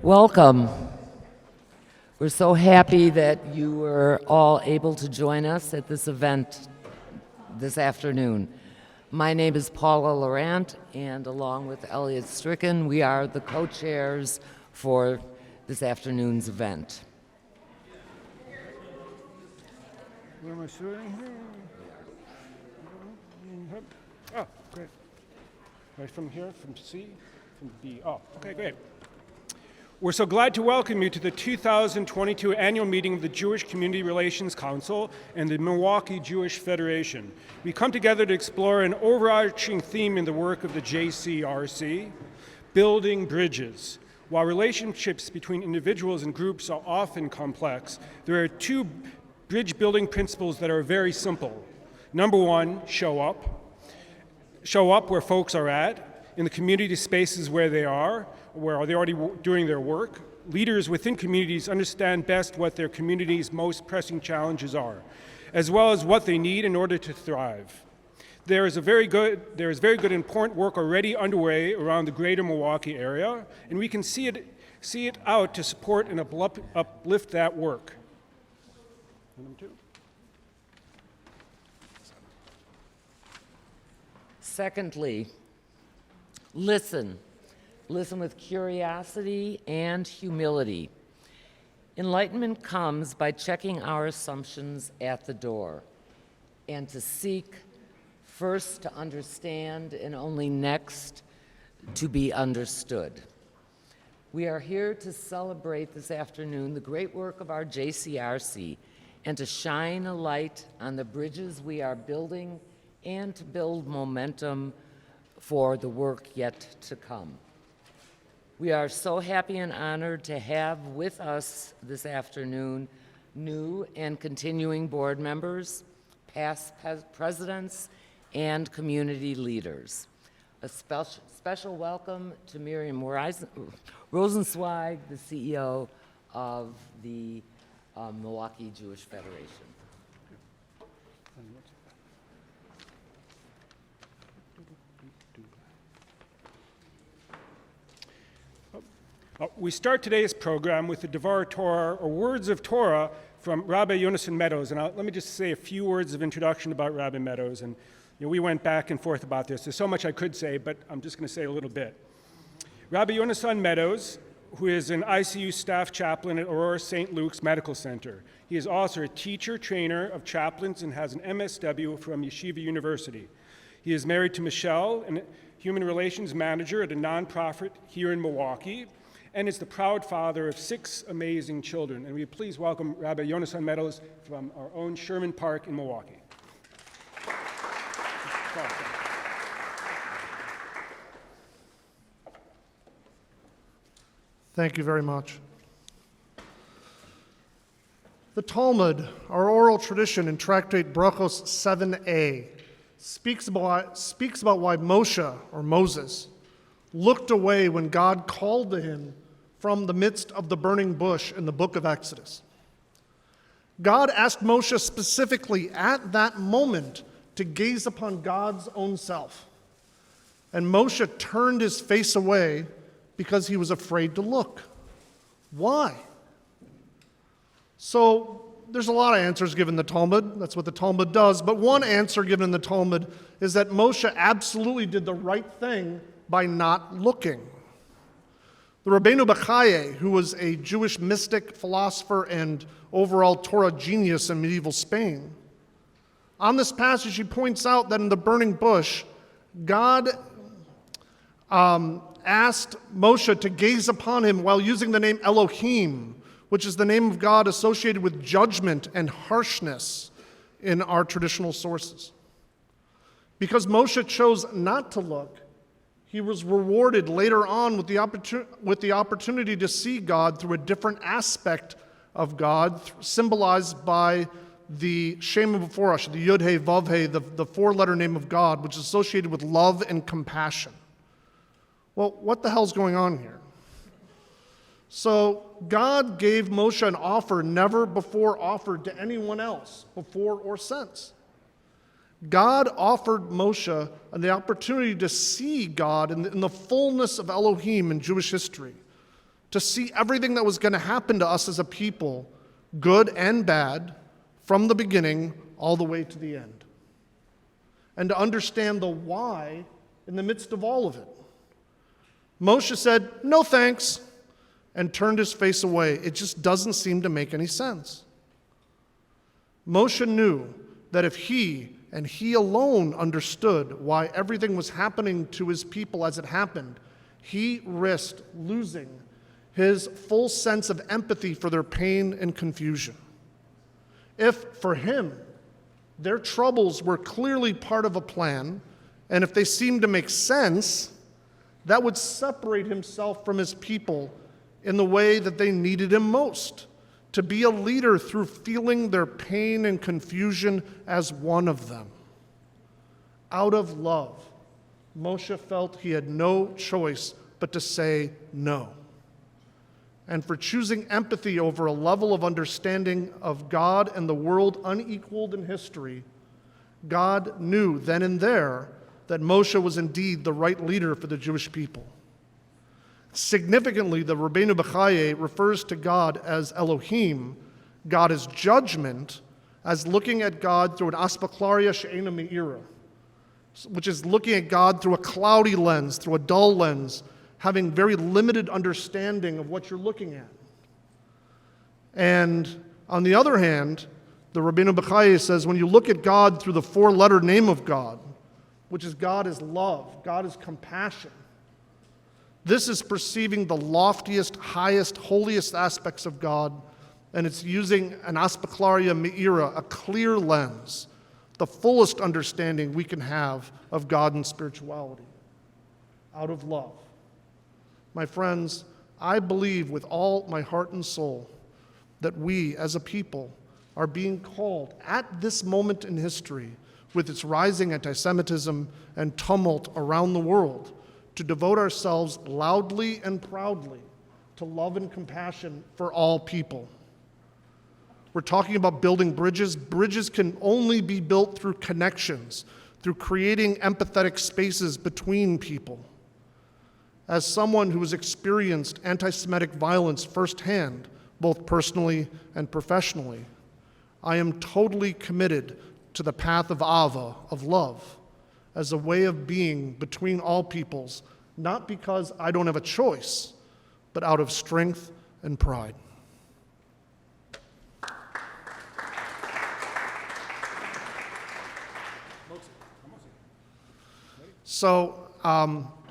Welcome. We're so happy that you were all able to join us at this event this afternoon. My name is Paula Laurent, and along with Elliot Stricken, we are the co-chairs for this afternoon's event. Where am I sitting here? Oh, great. Right from here, from C, from B. Oh, okay, great. We're so glad to welcome you to the 2022 annual meeting of the Jewish Community Relations Council and the Milwaukee Jewish Federation. We come together to explore an overarching theme in the work of the JCRC, building bridges. While relationships between individuals and groups are often complex, there are two bridge building principles that are very simple. Number one, show up. Show up where folks are at, in the community spaces where they are, where they're already doing their work. Leaders within communities understand best what their community's most pressing challenges are, as well as what they need in order to thrive. There is very good and important work already underway around the greater Milwaukee area, and we can see it out to support and uplift that work. Number two. Secondly, listen. Listen with curiosity and humility. Enlightenment comes by checking our assumptions at the door and to seek first to understand and only next to be understood. We are here to celebrate this afternoon the great work of our JCRC and to shine a light on the bridges we are building and to build momentum for the work yet to come. We are so happy and honored to have with us this afternoon new and continuing board members, past presidents, and community leaders. A special welcome to Miriam Rosenzweig, the CEO of the Milwaukee Jewish Federation. We start today's program with the Devar Torah, or Words of Torah, from Rabbi Yonasan Meadows. And let me just say a few words of introduction about Rabbi Meadows. And we went back and forth about this. There's so much I could say, but I'm just going to say a little bit. Rabbi Yonasan Meadows, who is an ICU staff chaplain at Aurora St. Luke's Medical Center. He is also a teacher, trainer of chaplains, and has an MSW from Yeshiva University. He is married to Michelle, a human relations manager at a nonprofit here in Milwaukee, and is the proud father of 6 amazing children. And we please welcome Rabbi Yonasan Meadows from our own Sherman Park in Milwaukee. Thank you very much. The Talmud, our oral tradition in Tractate Brachos 7a, speaks about why Moshe, or Moses, looked away when God called to him from the midst of the burning bush in the book of Exodus. God asked Moshe specifically at that moment to gaze upon God's own self. And Moshe turned his face away because he was afraid to look. Why? So there's a lot of answers given in the Talmud. That's what the Talmud does. But one answer given in the Talmud is that Moshe absolutely did the right thing by not looking. The Rabbeinu Bachye, who was a Jewish mystic, philosopher, and overall Torah genius in medieval Spain, on this passage he points out that in the burning bush, God asked Moshe to gaze upon him while using the name Elohim, which is the name of God associated with judgment and harshness in our traditional sources. Because Moshe chose not to look, he was rewarded later on with the opportunity to see God through a different aspect of God, symbolized by the Shema before us, the Yud He Vav He, the 4-letter name of God, which is associated with love and compassion. Well, what the hell's going on here? So God gave Moshe an offer never before offered to anyone else, before or since. God offered Moshe the opportunity to see God in the fullness of Elohim in Jewish history. to see everything that was going to happen to us as a people, good and bad, from the beginning all the way to the end. And to understand the why in the midst of all of it. Moshe said, "No thanks," and turned his face away. It just doesn't seem to make any sense. Moshe knew that if he and he alone understood why everything was happening to his people as it happened, he risked losing his full sense of empathy for their pain and confusion. If, for him, their troubles were clearly part of a plan, and if they seemed to make sense, that would separate himself from his people in the way that they needed him most, to be a leader through feeling their pain and confusion as one of them. Out of love, Moshe felt he had no choice but to say no. And for choosing empathy over a level of understanding of God and the world unequaled in history, God knew then and there that Moshe was indeed the right leader for the Jewish people. Significantly, the Rabbeinu Bechaye refers to God as Elohim, God as judgment, as looking at God through an aspaklaria she'ena me'ira, which is looking at God through a cloudy lens, through a dull lens, having very limited understanding of what you're looking at. And on the other hand, the Rabbeinu Bechaye says when you look at God through the four-letter name of God, which is God is love, God is compassion, this is perceiving the loftiest, highest, holiest aspects of God, and it's using an aspaklaria me'ira, a clear lens, the fullest understanding we can have of God and spirituality, out of love. My friends, I believe with all my heart and soul that we as a people are being called at this moment in history, with its rising anti-Semitism and tumult around the world, to devote ourselves loudly and proudly to love and compassion for all people. We're talking about building bridges. Bridges can only be built through connections, through creating empathetic spaces between people. As someone who has experienced anti-Semitic violence firsthand, both personally and professionally, I am totally committed to the path of Ava, of love, as a way of being between all peoples, not because I don't have a choice, but out of strength and pride. So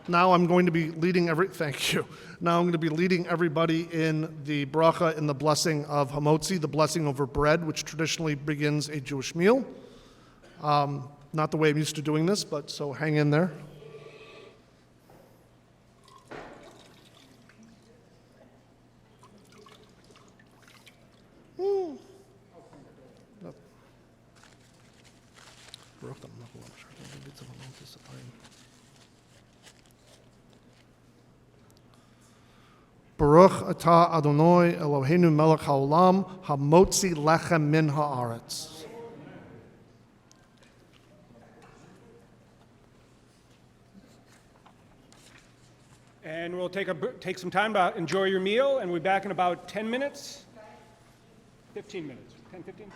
now I'm going to be leading thank you. Now I'm going to be leading everybody in the bracha, in the blessing of hamotzi, the blessing over bread, which traditionally begins a Jewish meal. Not the way I'm used to doing this, but so hang in there. Baruch atah Adonai Eloheinu melech haolam hamotzi lechem min haaretz. And we'll take some time to enjoy your meal, and we'll be back in about 10 minutes. 15 minutes. 10, 15?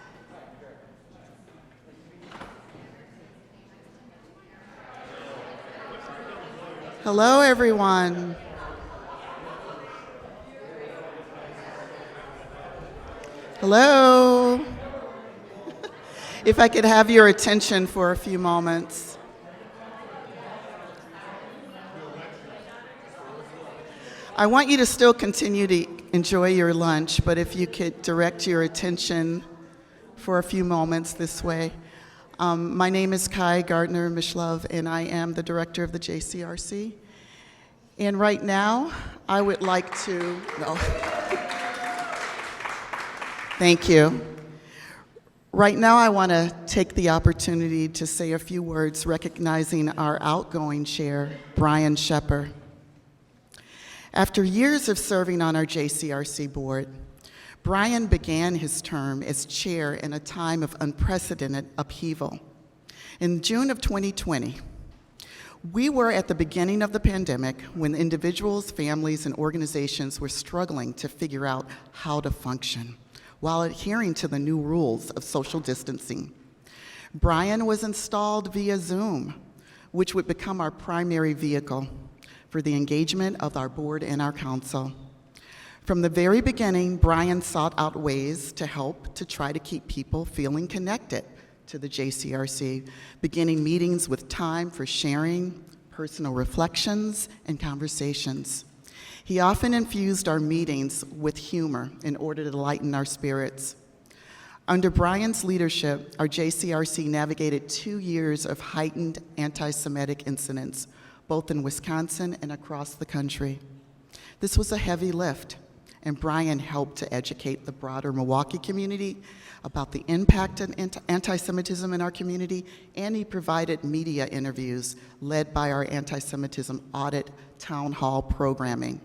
Hello, everyone. Hello. If I could have your attention for a few moments. I want you to still continue to enjoy your lunch, but if you could direct your attention for a few moments this way. My name is Kai Gardner-Mishlove, and I am the director of the JCRC. And right now, I would like to, Thank you. Right now, I want to take the opportunity to say a few words recognizing our outgoing chair, Brian Shepard. After years of serving on our JCRC board, Brian began his term as chair in a time of unprecedented upheaval. In June of 2020, We were at the beginning of the pandemic when individuals, families, and organizations were struggling to figure out how to function while adhering to the new rules of social distancing. Brian was installed via Zoom, which would become our primary vehicle for the engagement of our board and our council. From the very beginning, Brian sought out ways to help to try to keep people feeling connected to the JCRC, beginning meetings with time for sharing, personal reflections, and conversations. He often infused our meetings with humor in order to lighten our spirits. Under Brian's leadership, our JCRC navigated 2 years of heightened anti-Semitic incidents, both in Wisconsin and across the country. This was a heavy lift, and Brian helped to educate the broader Milwaukee community about the impact of anti-Semitism in our community, and he provided media interviews led by our anti-Semitism audit town hall programming.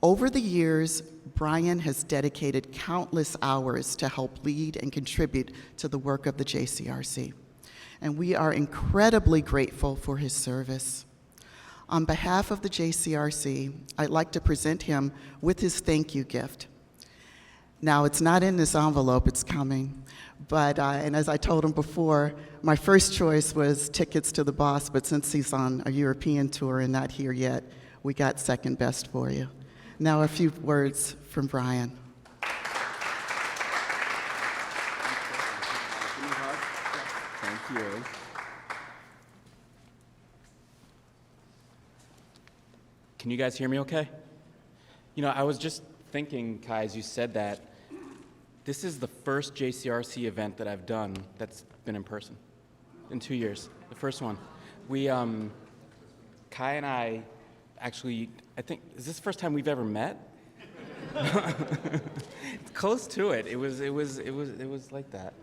Over the years, Brian has dedicated countless hours to help lead and contribute to the work of the JCRC, and we are incredibly grateful for his service. On behalf of the JCRC, I'd like to present him with his thank you gift. Now, it's not in this envelope, it's coming, but, and as I told him before, my first choice was tickets to the boss, but since he's on a European tour and not here yet, we got second best for you. Now, a few words from Brian. Thank you. Can you guys hear me okay? You know, I was just thinking, Kai, as you said that, this is the first JCRC event that I've done that's been in person in 2 years, the first one. We, Kai and I actually, I think, is this the first time we've ever met? It's close to it. It was like that.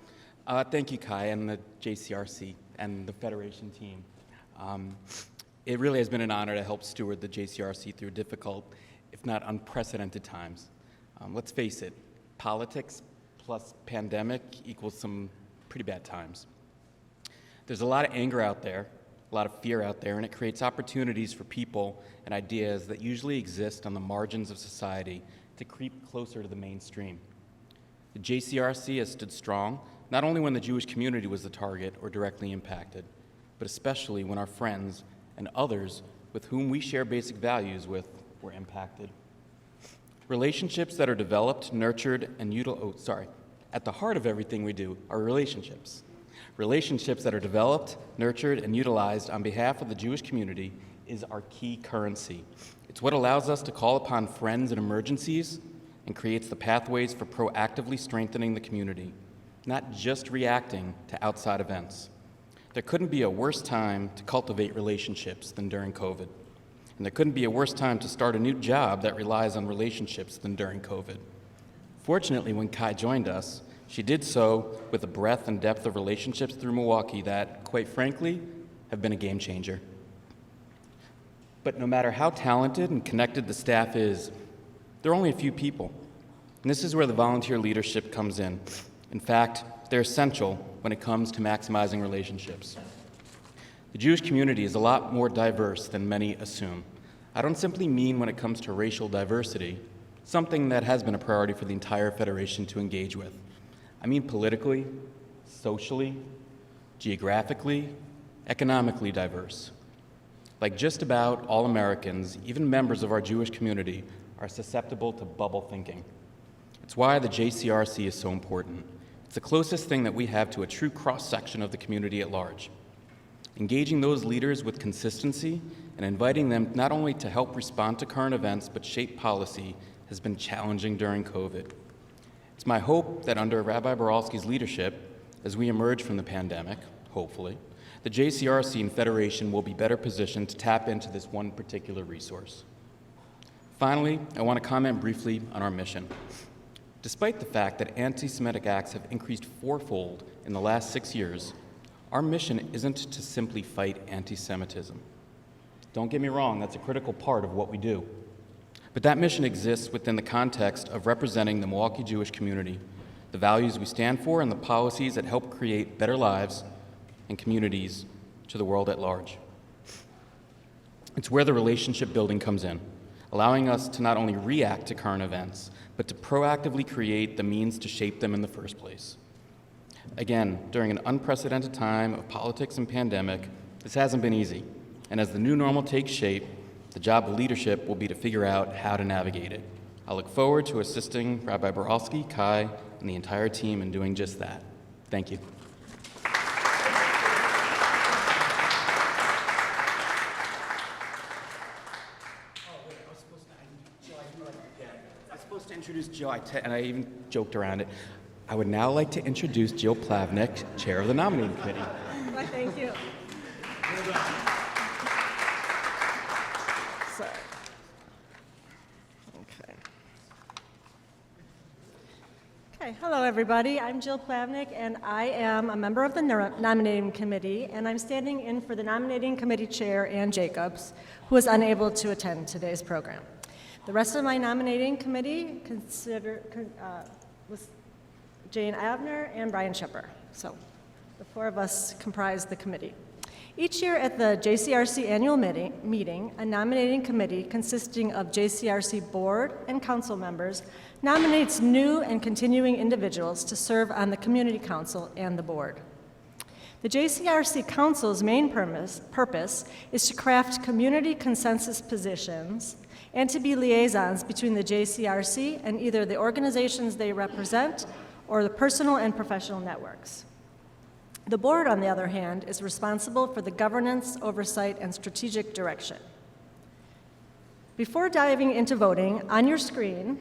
Thank you, Kai, and the JCRC and the Federation team. It really has been an honor to help steward the JCRC through difficult, if not unprecedented times. Let's face it, politics plus pandemic equals some pretty bad times. There's a lot of anger out there, a lot of fear out there, and it creates opportunities for people and ideas that usually exist on the margins of society to creep closer to the mainstream. The JCRC has stood strong, not only when the Jewish community was the target or directly impacted, but especially when our friends and others with whom we share basic values with were impacted. Relationships that are developed, nurtured, and at the heart of everything we do are relationships. Relationships that are developed, nurtured, and utilized on behalf of the Jewish community is our key currency. It's what allows us to call upon friends in emergencies and creates the pathways for proactively strengthening the community, not just reacting to outside events. There couldn't be a worse time to cultivate relationships than during COVID. And there couldn't be a worse time to start a new job that relies on relationships than during COVID. Fortunately, when Kai joined us, she did so with a breadth and depth of relationships through Milwaukee that, quite frankly, have been a game changer. But no matter how talented and connected the staff is, there are only a few people. And this is where the volunteer leadership comes in. In fact, they're essential when it comes to maximizing relationships. The Jewish community is a lot more diverse than many assume. I don't simply mean when it comes to racial diversity, something that has been a priority for the entire Federation to engage with. I mean politically, socially, geographically, economically diverse. Like just about all Americans, even members of our Jewish community are susceptible to bubble thinking. It's why the JCRC is so important. It's the closest thing that we have to a true cross-section of the community at large. Engaging those leaders with consistency and inviting them not only to help respond to current events but shape policy has been challenging during COVID. It's my hope that under Rabbi Barosky's leadership, as we emerge from the pandemic, hopefully, the JCRC and Federation will be better positioned to tap into this one particular resource. Finally, I want to comment briefly on our mission. Despite the fact that anti-Semitic acts have increased fourfold in the last 6 years, our mission isn't to simply fight anti-Semitism. Don't get me wrong, that's a critical part of what we do. But that mission exists within the context of representing the Milwaukee Jewish community, the values we stand for, and the policies that help create better lives and communities to the world at large. It's where the relationship building comes in, allowing us to not only react to current events, but to proactively create the means to shape them in the first place. Again, during an unprecedented time of politics and pandemic, this hasn't been easy. And as the new normal takes shape, the job of leadership will be to figure out how to navigate it. I look forward to assisting Rabbi Barosky, Kai, and the entire team in doing just that. Thank you. I was supposed to introduce Jill, and I even joked around it. I would now like to introduce Jill Plavnick, Chair of the Nominating Committee. Why, thank you. Sorry. Okay, hello everybody. I'm Jill Plavnick, and I am a member of the Nominating Committee, and I'm standing in for the Nominating Committee Chair, Ann Jacobs, who was unable to attend today's program. The rest of my Nominating Committee was Jane Abner and Brian Shepper. So the four of us comprise the committee. Each year at the JCRC annual meeting, a nominating committee consisting of JCRC board and council members nominates new and continuing individuals to serve on the community council and the board. The JCRC council's main purpose is to craft community consensus positions and to be liaisons between the JCRC and either the organizations they represent or the personal and professional networks. The board, on the other hand, is responsible for the governance, oversight, and strategic direction. Before diving into voting, on your screen,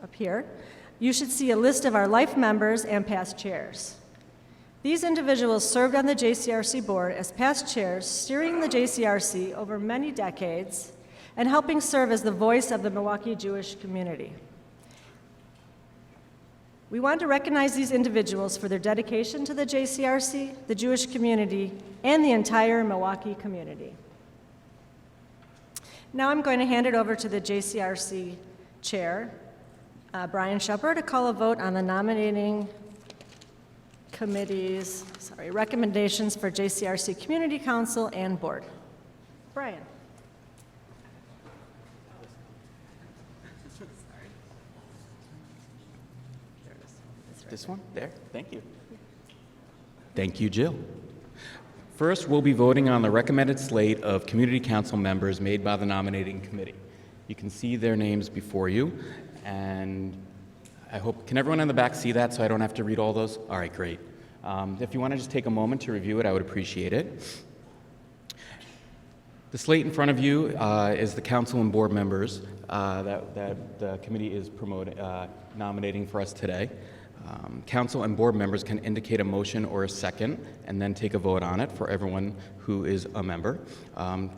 up here, you should see a list of our life members and past chairs. These individuals served on the JCRC board as past chairs, steering the JCRC over many decades and helping serve as the voice of the Milwaukee Jewish community. We want to recognize these individuals for their dedication to the JCRC, the Jewish community, and the entire Milwaukee community. Now I'm going to hand it over to the JCRC chair, Brian Shepper, to call a vote on the nominating committee's recommendations for JCRC Community Council and Board. Brian. This one? There? Thank you. Thank you, Jill. First, we'll be voting on the recommended slate of community council members made by the nominating committee. You can see their names before you, and I hope, can everyone in the back see that so I don't have to read all those? All right, great. If you want to just take a moment to review it, I would appreciate it. The slate in front of you is the council and board members that the committee is nominating for us today. Council and board members can indicate a motion or a second and then take a vote on it for everyone who is a member.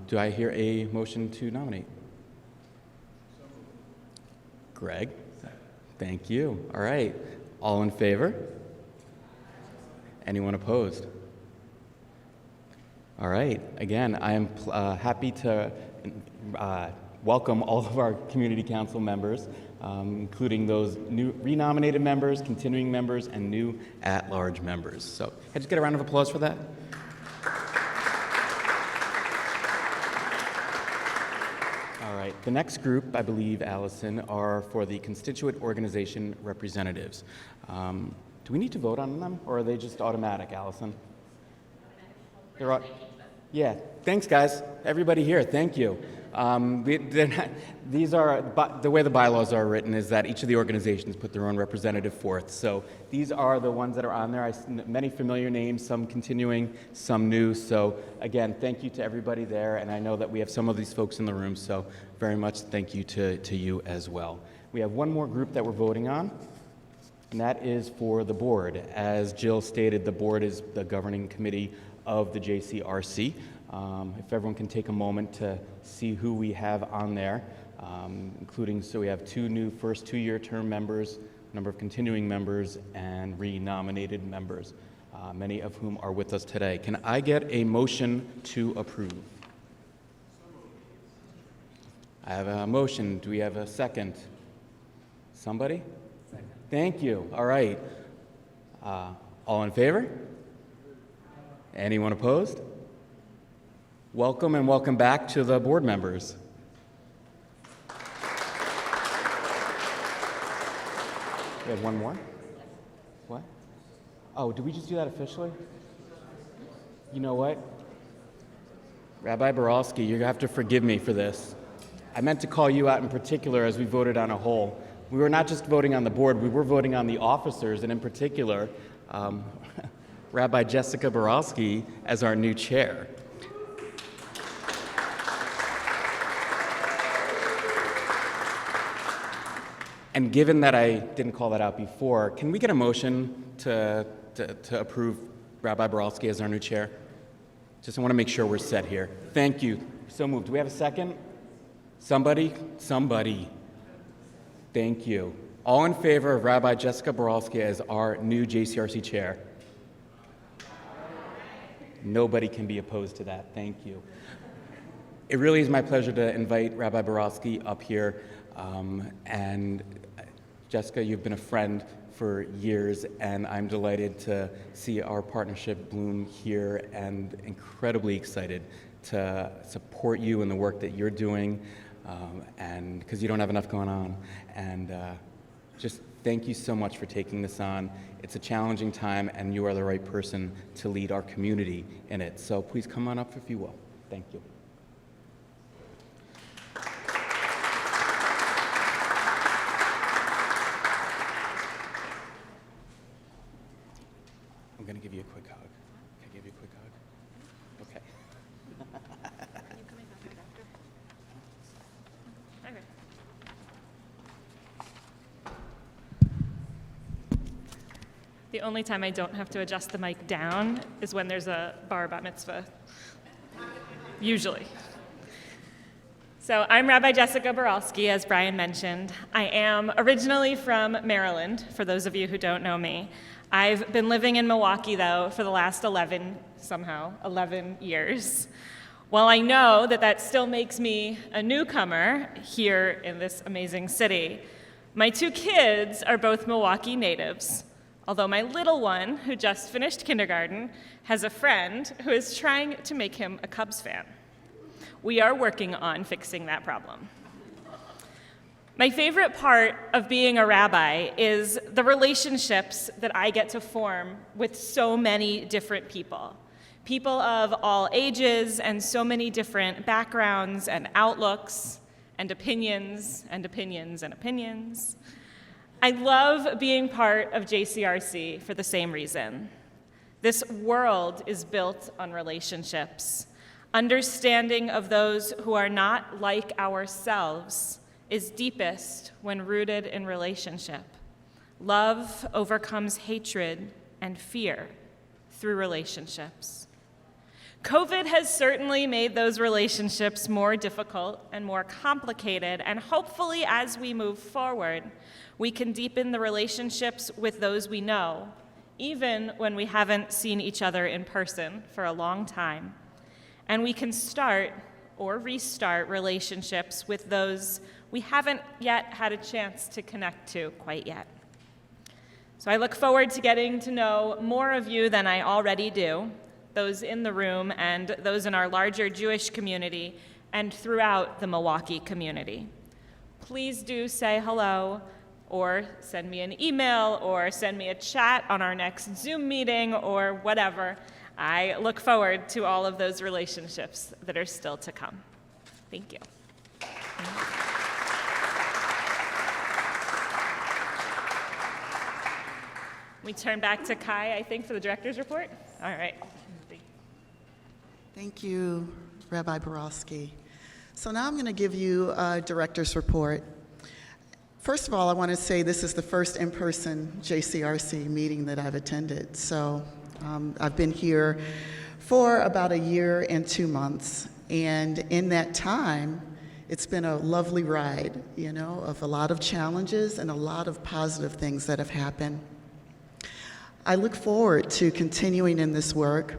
Do I hear a motion to nominate? Greg? Thank you. All right. All in favor? Anyone opposed? All right. Again, I am happy to welcome all of our community council members, including those new renominated members, continuing members, and new at-large members. So, can I just get a round of applause for that? All right. The next group, I believe, Allison, are for the constituent organization representatives. Do we need to vote on them, or are they just automatic, Allison? They're yeah. Thanks, guys. Everybody here, thank you. These are, the way the bylaws are written is that each of the organizations put their own representative forth. So these are the ones that are on there. Many familiar names, some continuing, some new. So again, thank you to everybody there. And I know that we have some of these folks in the room, so very much thank you to you as well. We have one more group that we're voting on, and that is for the board. As Jill stated, the board is the governing committee of the JCRC. If everyone can take a moment to see who we have on there, including, so we have two new first two-year term members, number of continuing members, and renominated members, many of whom are with us today. Can I get a motion to approve? I have a motion. Do we have a second? Somebody? Second. Thank you. All right. All in favor? Anyone opposed? Welcome and welcome back to the board members. We have one more? What? Oh, did we just do that officially? You know what? Rabbi Barosky, you have to forgive me for this. I meant to call you out in particular as we voted on a whole. We were not just voting on the board, we were voting on the officers, and in particular, Rabbi Jessica Borowski as our new chair. And given that I didn't call that out before, can we get a motion to approve Rabbi Barosky as our new chair? Just want to make sure we're set here. Thank you. So moved. Do we have a second? Somebody? Somebody. Thank you. All in favor of Rabbi Jessica Borowski as our new JCRC chair? Nobody can be opposed to that. Thank you. It really is my pleasure to invite Rabbi Barosky up here. And Jessica, you've been a friend for years, and I'm delighted to see our partnership bloom here and incredibly excited to support you in the work that you're doing, and because you don't have enough going on. And just thank you so much for taking this on. It's a challenging time, and you are the right person to lead our community in it. So please come on up if you will. Thank you. I'm going to give you a quick hug. Can I give you a quick hug? Okay. You coming back right after? Okay. The only time I don't have to adjust the mic down is when there's a bar bat mitzvah. Usually. So I'm Rabbi Jessica Borowski, as Brian mentioned. I am originally from Maryland, for those of you who don't know me. I've been living in Milwaukee, though, for the last 11 years. While I know that still makes me a newcomer here in this amazing city, my two kids are both Milwaukee natives, although my little one, who just finished kindergarten, has a friend who is trying to make him a Cubs fan. We are working on fixing that problem. My favorite part of being a rabbi is the relationships that I get to form with so many different people. People of all ages and so many different backgrounds and outlooks and opinions and opinions and opinions. I love being part of JCRC for the same reason. This world is built on relationships. Understanding of those who are not like ourselves is deepest when rooted in relationship. Love overcomes hatred and fear through relationships. COVID has certainly made those relationships more difficult and more complicated, and hopefully as we move forward, we can deepen the relationships with those we know, even when we haven't seen each other in person for a long time. And we can start or restart relationships with those we haven't yet had a chance to connect to quite yet. So I look forward to getting to know more of you than I already do, those in the room and those in our larger Jewish community and throughout the Milwaukee community. Please do say hello or send me an email or send me a chat on our next Zoom meeting or whatever. I look forward to all of those relationships that are still to come. Thank you. We turn back to Kai, I think, for the director's report. All right. Thank you, Rabbi Barosky. So now I'm going to give you a director's report. First of all, I want to say this is the first in-person JCRC meeting that I've attended. So I've been here for about 1 year and 2 months. And in that time, it's been a lovely ride, of a lot of challenges and a lot of positive things that have happened. I look forward to continuing in this work.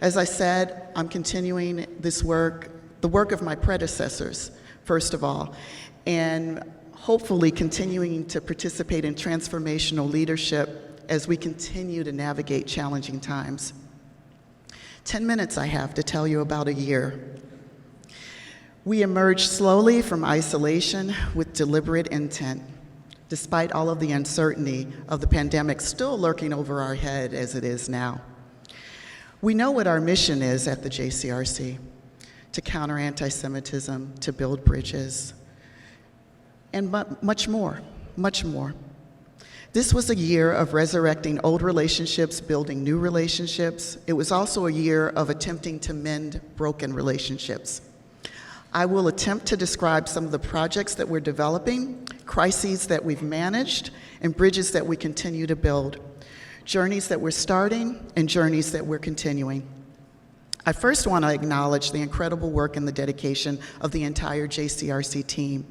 As I said, I'm continuing this work, the work of my predecessors, first of all, and hopefully continuing to participate in transformational leadership as we continue to navigate challenging times. 10 minutes I have to tell you about a year. We emerged slowly from isolation with deliberate intent, despite all of the uncertainty of the pandemic still lurking over our head as it is now. We know what our mission is at the JCRC, to counter anti-Semitism, to build bridges, and much more, much more. This was a year of resurrecting old relationships, building new relationships. It was also a year of attempting to mend broken relationships. I will attempt to describe some of the projects that we're developing, crises that we've managed, and bridges that we continue to build, journeys that we're starting and journeys that we're continuing. I first want to acknowledge the incredible work and the dedication of the entire JCRC team.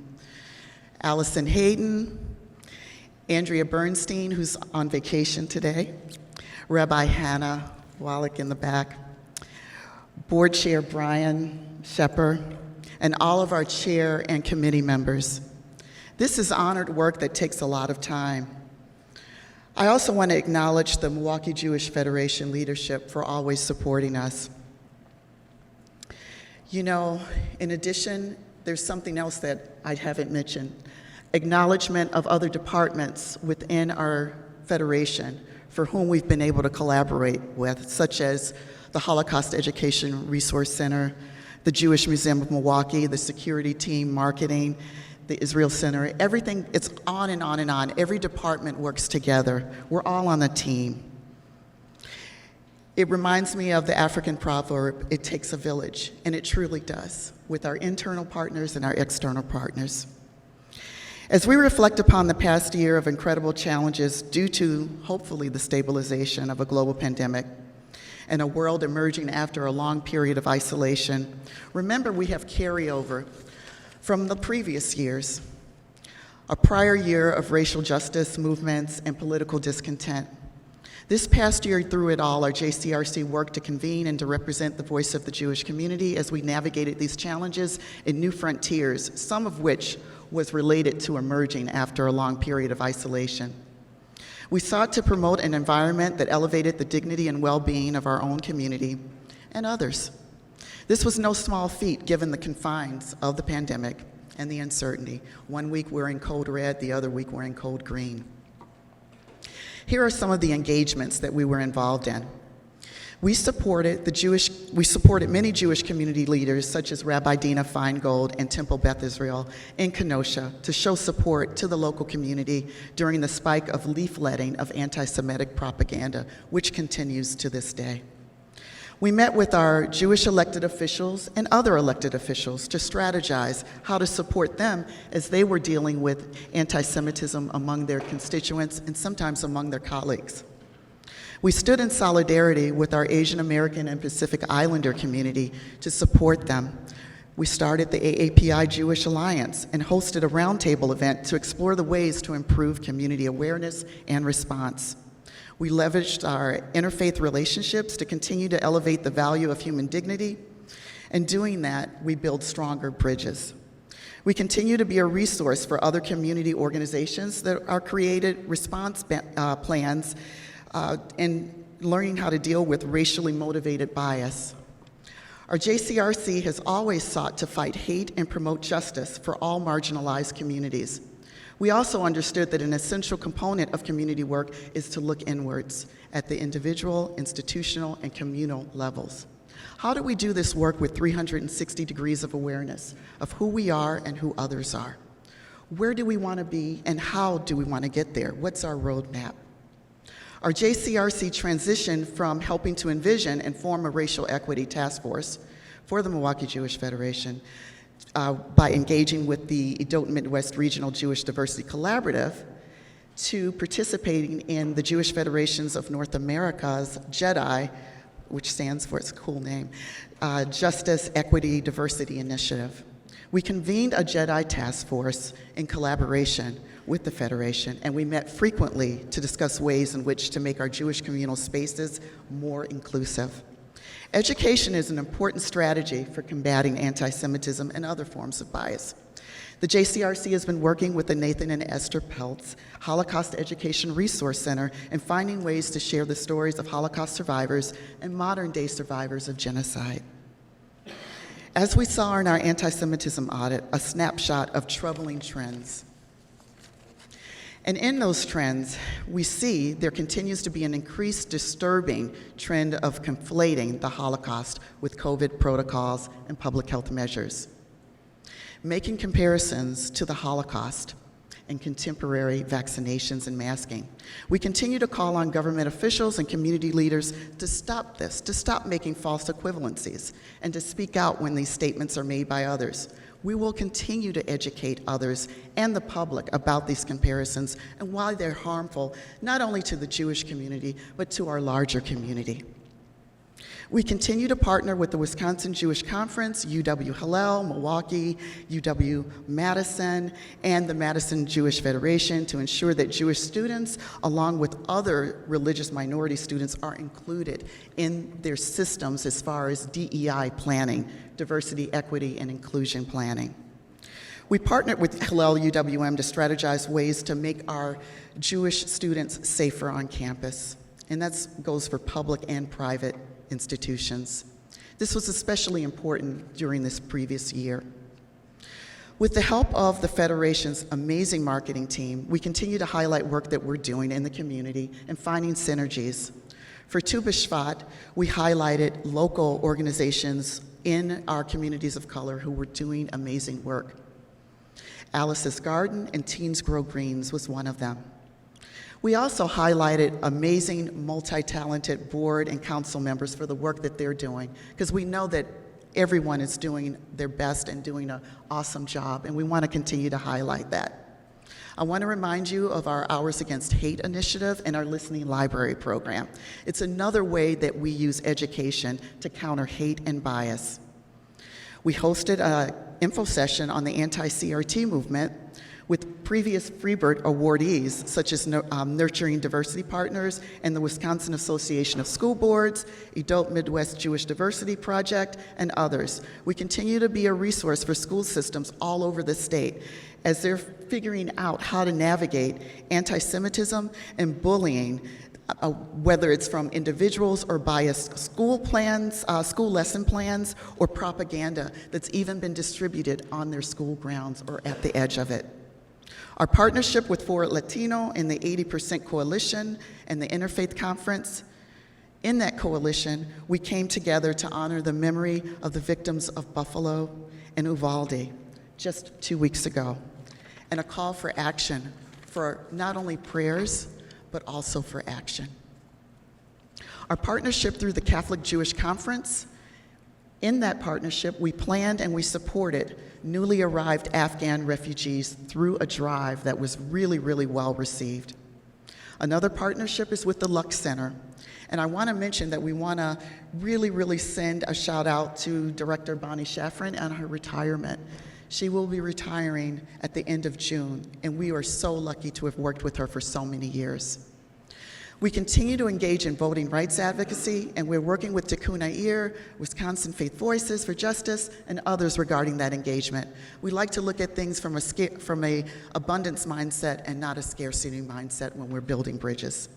Allison Hayden, Andrea Bernstein, who's on vacation today, Rabbi Hannah Wallach in the back, Board Chair Brian Shepper, and all of our chair and committee members. This is honored work that takes a lot of time. I also want to acknowledge the Milwaukee Jewish Federation leadership for always supporting us. You know, in addition, there's something else that I haven't mentioned. Acknowledgement of other departments within our federation for whom we've been able to collaborate with, such as the Holocaust Education Resource Center, the Jewish Museum of Milwaukee, the security team, marketing, the Israel Center, everything, it's on and on and on. Every department works together. We're all on a team. It reminds me of the African proverb, it takes a village, and it truly does, with our internal partners and our external partners. As we reflect upon the past year of incredible challenges due to, hopefully, the stabilization of a global pandemic and a world emerging after a long period of isolation, remember we have carryover from the previous years, a prior year of racial justice movements and political discontent. This past year, through it all, our JCRC worked to convene and to represent the voice of the Jewish community as we navigated these challenges in new frontiers, some of which was related to emerging after a long period of isolation. We sought to promote an environment that elevated the dignity and well-being of our own community and others. This was no small feat given the confines of the pandemic and the uncertainty. One week we're in code red, the other week we're in code green. Here are some of the engagements that we were involved in. We supported many Jewish community leaders such as Rabbi Dina Feingold and Temple Beth Israel in Kenosha to show support to the local community during the spike of leafletting of anti-Semitic propaganda, which continues to this day. We met with our Jewish elected officials and other elected officials to strategize how to support them as they were dealing with anti-Semitism among their constituents and sometimes among their colleagues. We stood in solidarity with our Asian American and Pacific Islander community to support them. We started the AAPI Jewish Alliance and hosted a roundtable event to explore the ways to improve community awareness and response. We leveraged our interfaith relationships to continue to elevate the value of human dignity. And doing that, we build stronger bridges. We continue to be a resource for other community organizations that are created response plans and learning how to deal with racially motivated bias. Our JCRC has always sought to fight hate and promote justice for all marginalized communities. We also understood that an essential component of community work is to look inwards at the individual, institutional, and communal levels. How do we do this work with 360 degrees of awareness of who we are and who others are? Where do we want to be and how do we want to get there? What's our roadmap? Our JCRC transitioned from helping to envision and form a racial equity task force for the Milwaukee Jewish Federation by engaging with the Edote Midwest Regional Jewish Diversity Collaborative to participating in the Jewish Federations of North America's JEDI, which stands for, it's a cool name, Justice, Equity, Diversity Initiative. We convened a JEDI task force in collaboration with the Federation, and we met frequently to discuss ways in which to make our Jewish communal spaces more inclusive. Education is an important strategy for combating anti-Semitism and other forms of bias. The JCRC has been working with the Nathan and Esther Peltz Holocaust Education Resource Center and finding ways to share the stories of Holocaust survivors and modern-day survivors of genocide. As we saw in our anti-Semitism audit, a snapshot of troubling trends. And in those trends, we see there continues to be an increased disturbing trend of conflating the Holocaust with COVID protocols and public health measures. Making comparisons to the Holocaust and contemporary vaccinations and masking. We continue to call on government officials and community leaders to stop this, to stop making false equivalencies, and to speak out when these statements are made by others. We will continue to educate others and the public about these comparisons and why they're harmful, not only to the Jewish community, but to our larger community. We continue to partner with the Wisconsin Jewish Conference, UW-Hillel, Milwaukee, UW-Madison, and the Madison Jewish Federation to ensure that Jewish students, along with other religious minority students, are included in their systems as far as DEI planning, diversity, equity, and inclusion planning. We partnered with Hillel UWM to strategize ways to make our Jewish students safer on campus, and that goes for public and private institutions. This was especially important during this previous year. With the help of the Federation's amazing marketing team, we continue to highlight work that we're doing in the community and finding synergies. For Tu B'Shvat, we highlighted local organizations in our communities of color who were doing amazing work. Alice's Garden and Teens Grow Greens was one of them. We also highlighted amazing, multi-talented board and council members for the work that they're doing, because we know that everyone is doing their best and doing an awesome job, and we want to continue to highlight that. I want to remind you of our Hours Against Hate initiative and our Listening Library program. It's another way that we use education to counter hate and bias. We hosted an info session on the anti-CRT movement with previous Frebert awardees, such as Nurturing Diversity Partners and the Wisconsin Association of School Boards, Adult Midwest Jewish Diversity Project, and others. We continue to be a resource for school systems all over the state as they're figuring out how to navigate anti-Semitism and bullying, whether it's from individuals or biased school plans, school lesson plans, or propaganda that's even been distributed on their school grounds or at the edge of it. Our partnership with Forward Latino and the 80% Coalition and the Interfaith Conference, in that coalition, we came together to honor the memory of the victims of Buffalo and Uvalde just 2 weeks ago, and a call for action for not only prayers, but also for action. Our partnership through the Catholic Jewish Conference, in that partnership, we planned and we supported newly arrived Afghan refugees through a drive that was really, really well received. Another partnership is with the Lux Center. And I want to mention that we want to really send a shout out to Director Bonnie Shafran on her retirement. She will be retiring at the end of June, and we are so lucky to have worked with her for so many years. We continue to engage in voting rights advocacy, and we're working with Tikkun Ha'ir, Wisconsin Faith Voices for Justice, and others regarding that engagement. We like to look at things from a abundance mindset and not a scarcity mindset when we're building bridges.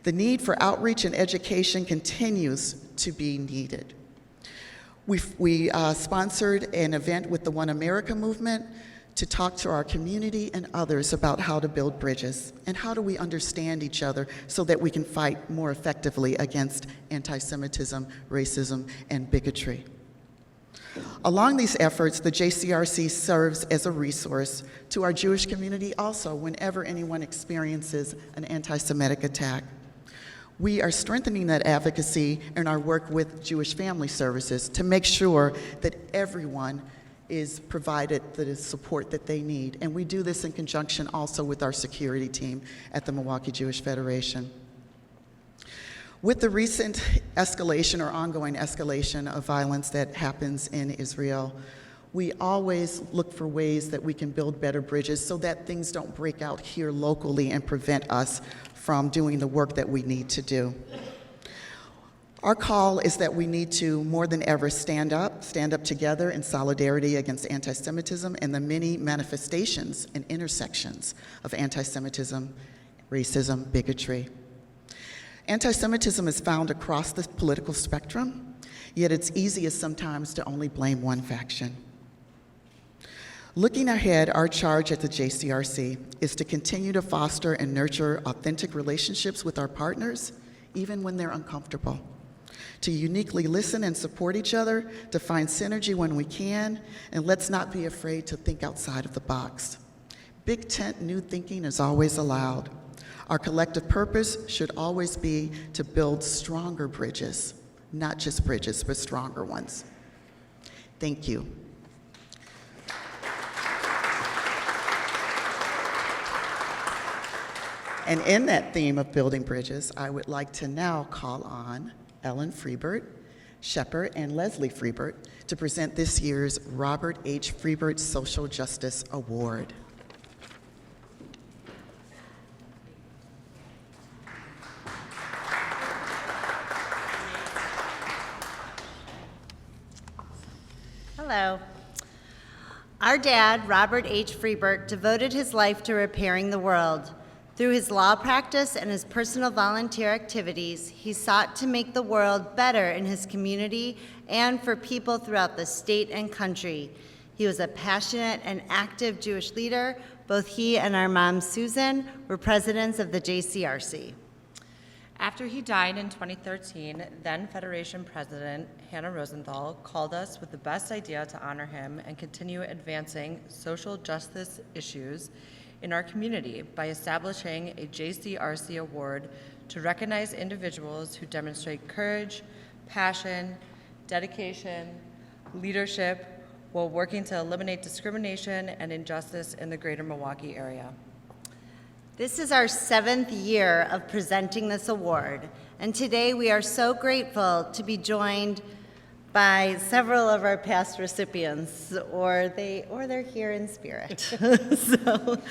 The need for outreach and education continues to be needed. We sponsored an event with the One America movement to talk to our community and others about how to build bridges and how do we understand each other so that we can fight more effectively against anti-Semitism, racism, and bigotry. Along these efforts, the JCRC serves as a resource to our Jewish community also whenever anyone experiences an anti-Semitic attack. We are strengthening that advocacy in our work with Jewish Family Services to make sure that everyone is provided the support that they need. And we do this in conjunction also with our security team at the Milwaukee Jewish Federation. With the recent escalation or ongoing escalation of violence that happens in Israel, we always look for ways that we can build better bridges so that things don't break out here locally and prevent us from doing the work that we need to do. Our call is that we need to, more than ever, stand up together in solidarity against anti-Semitism and the many manifestations and intersections of anti-Semitism, racism, bigotry. Anti-Semitism is found across the political spectrum, yet it's easiest sometimes to only blame one faction. Looking ahead, our charge at the JCRC is to continue to foster and nurture authentic relationships with our partners, even when they're uncomfortable, to uniquely listen and support each other, to find synergy when we can, and let's not be afraid to think outside of the box. Big tent new thinking is always allowed. Our collective purpose should always be to build stronger bridges, not just bridges, but stronger ones. Thank you. And in that theme of building bridges, I would like to now call on Ellen Friebert, Shepard, and Leslie Friebert to present this year's Robert H. Friebert Social Justice Award. Hello. Our dad, Robert H. Frebert, devoted his life to repairing the world. Through his law practice and his personal volunteer activities, he sought to make the world better in his community and for people throughout the state and country. He was a passionate and active Jewish leader. Both he and our mom, Susan, were presidents of the JCRC. After he died in 2013, then Federation President Hannah Rosenthal called us with the best idea to honor him and continue advancing social justice issues in our community by establishing a JCRC award to recognize individuals who demonstrate courage, passion, dedication, leadership while working to eliminate discrimination and injustice in the greater Milwaukee area. This is our 7th year of presenting this award, and today we are so grateful to be joined by several of our past recipients, or they're here in spirit. So,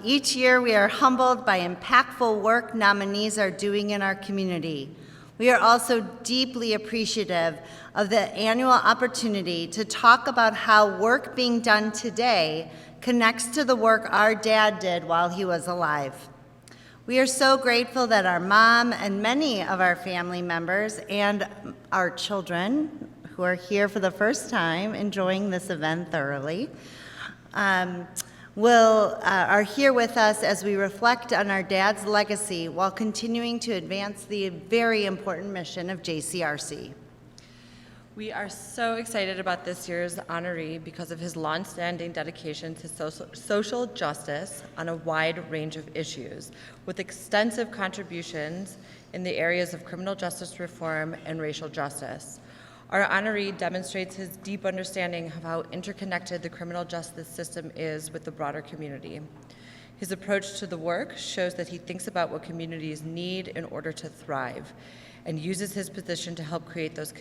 each year we are humbled by impactful work nominees are doing in our community. We are also deeply appreciative of the annual opportunity to talk about how work being done today connects to the work our dad did while he was alive. We are so grateful that our mom and many of our family members and our children, who are here for the first time enjoying this event thoroughly, are here with us as we reflect on our dad's legacy while continuing to advance the very important mission of JCRC. We are so excited about this year's honoree because of his longstanding dedication to social justice on a wide range of issues, with extensive contributions in the areas of criminal justice reform and racial justice. Our honoree demonstrates his deep understanding of how interconnected the criminal justice system is with the broader community. His approach to the work shows that he thinks about what communities need in order to thrive, and uses his position to help create those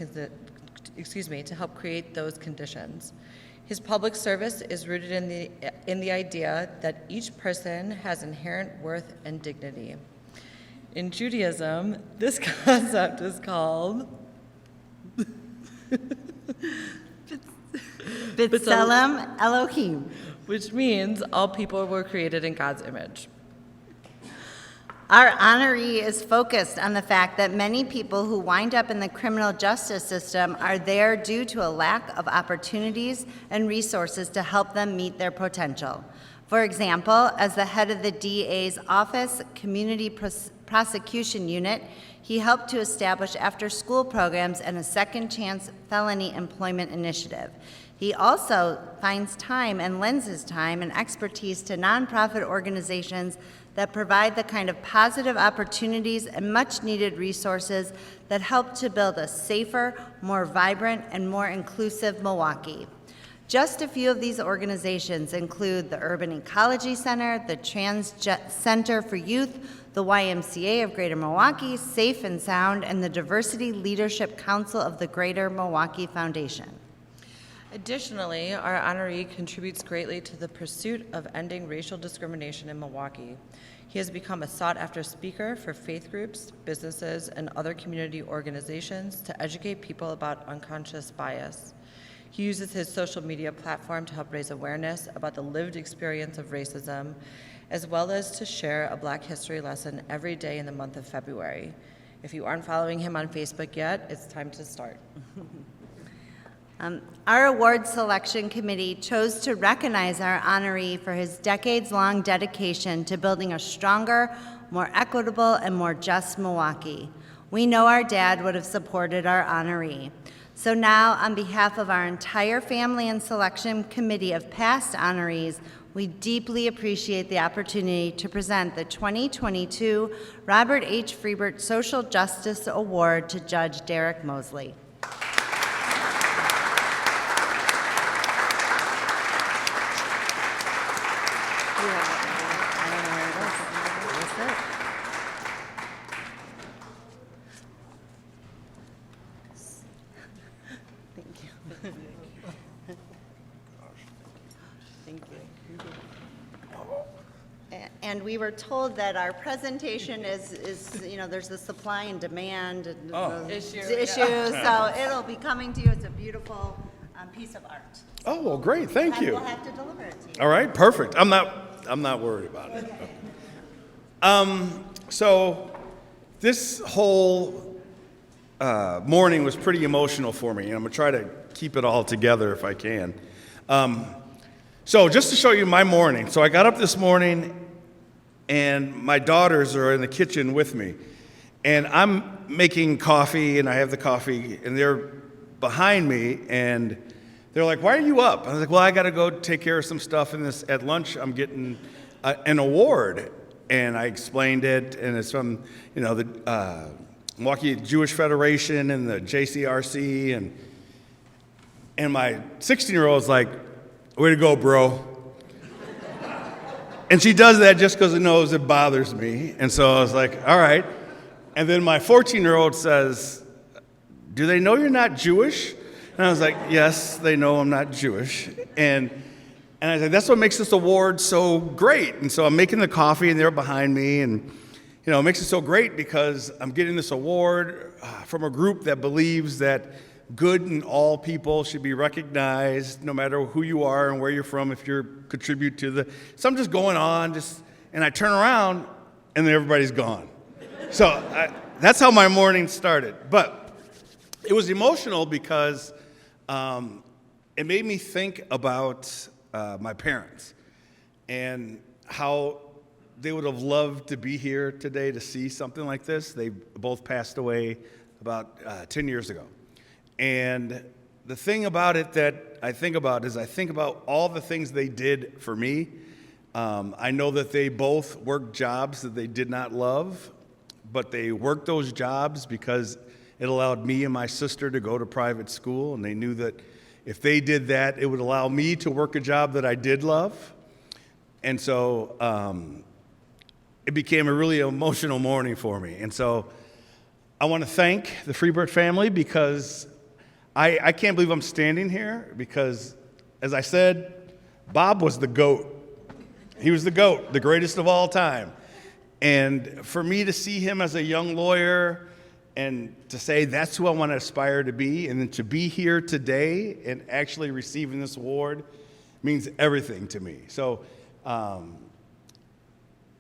conditions. His public service is rooted in the idea that each person has inherent worth and dignity. In Judaism, this concept is called B'Tselem Elohim, which means all people were created in God's image. Our honoree is focused on the fact that many people who wind up in the criminal justice system are there due to a lack of opportunities and resources to help them meet their potential. For example, as the head of the DA's Office Community Prosecution Unit, he helped to establish after-school programs and a second chance felony employment initiative. He also finds time and lends his time and expertise to nonprofit organizations that provide the kind of positive opportunities and much-needed resources that help to build a safer, more vibrant, and more inclusive Milwaukee. Just a few of these organizations include the Urban Ecology Center, the Trans Center for Youth, the YMCA of Greater Milwaukee, Safe and Sound, and the Diversity Leadership Council of the Greater Milwaukee Foundation. Additionally, our honoree contributes greatly to the pursuit of ending racial discrimination in Milwaukee. He has become a sought-after speaker for faith groups, businesses, and other community organizations to educate people about unconscious bias. He uses his social media platform to help raise awareness about the lived experience of racism, as well as to share a Black history lesson every day in the month of February. If you aren't following him on Facebook yet, it's time to start. Our award selection committee chose to recognize our honoree for his decades-long dedication to building a stronger, more equitable, and more just Milwaukee. We know our dad would have supported our honoree. So now, on behalf of our entire family and selection committee of past honorees, we deeply appreciate the opportunity to present the 2022 Robert H. Friebert Social Justice Award to Judge Derek Mosley. And we were told that our presentation is there's a supply and demand and issues, so it'll be coming to you. It's a beautiful piece of art. Oh, well, great, thank you. We'll have to deliver it to you. All right, perfect. I'm not worried about it. So this whole morning was pretty emotional for me, and I'm gonna try to keep it all together if I can. So just to show you my morning, so I got up this morning, and my daughters are in the kitchen with me, and I'm making coffee, and I have the coffee, and they're behind me, and they're like, "Why are you up?" I was like, "Well, I got to go take care of some stuff in this. At lunch, I'm getting an award," and I explained it, and it's from the Milwaukee Jewish Federation and the JCRC, and my 16-year-old's like, "Way to go, bro." And she does that just because it knows it bothers me. And so I was like, all right. And then my 14-year-old says, "Do they know you're not Jewish?" And I was like, "Yes, they know I'm not Jewish." And I said, "That's what makes this award so great." And so I'm making the coffee, and they're behind me. And, it makes it so great because I'm getting this award from a group that believes that good in all people should be recognized, no matter who you are and where you're from, if you contribute to the. So I'm just going on, and I turn around, and then everybody's gone. So that's how my morning started. But it was emotional because it made me think about my parents and how they would have loved to be here today to see something like this. They both passed away about 10 years ago. And the thing about it that I think about is I think about all the things they did for me. I know that they both worked jobs that they did not love, but they worked those jobs because it allowed me and my sister to go to private school, and they knew that if they did that, it would allow me to work a job that I did love. And so it became a really emotional morning for me. And so I want to thank the Frebert family because I can't believe I'm standing here because, as I said, Bob was the GOAT. He was the GOAT, the greatest of all time. And for me to see him as a young lawyer and to say that's who I want to aspire to be, and then to be here today and actually receiving this award means everything to me. So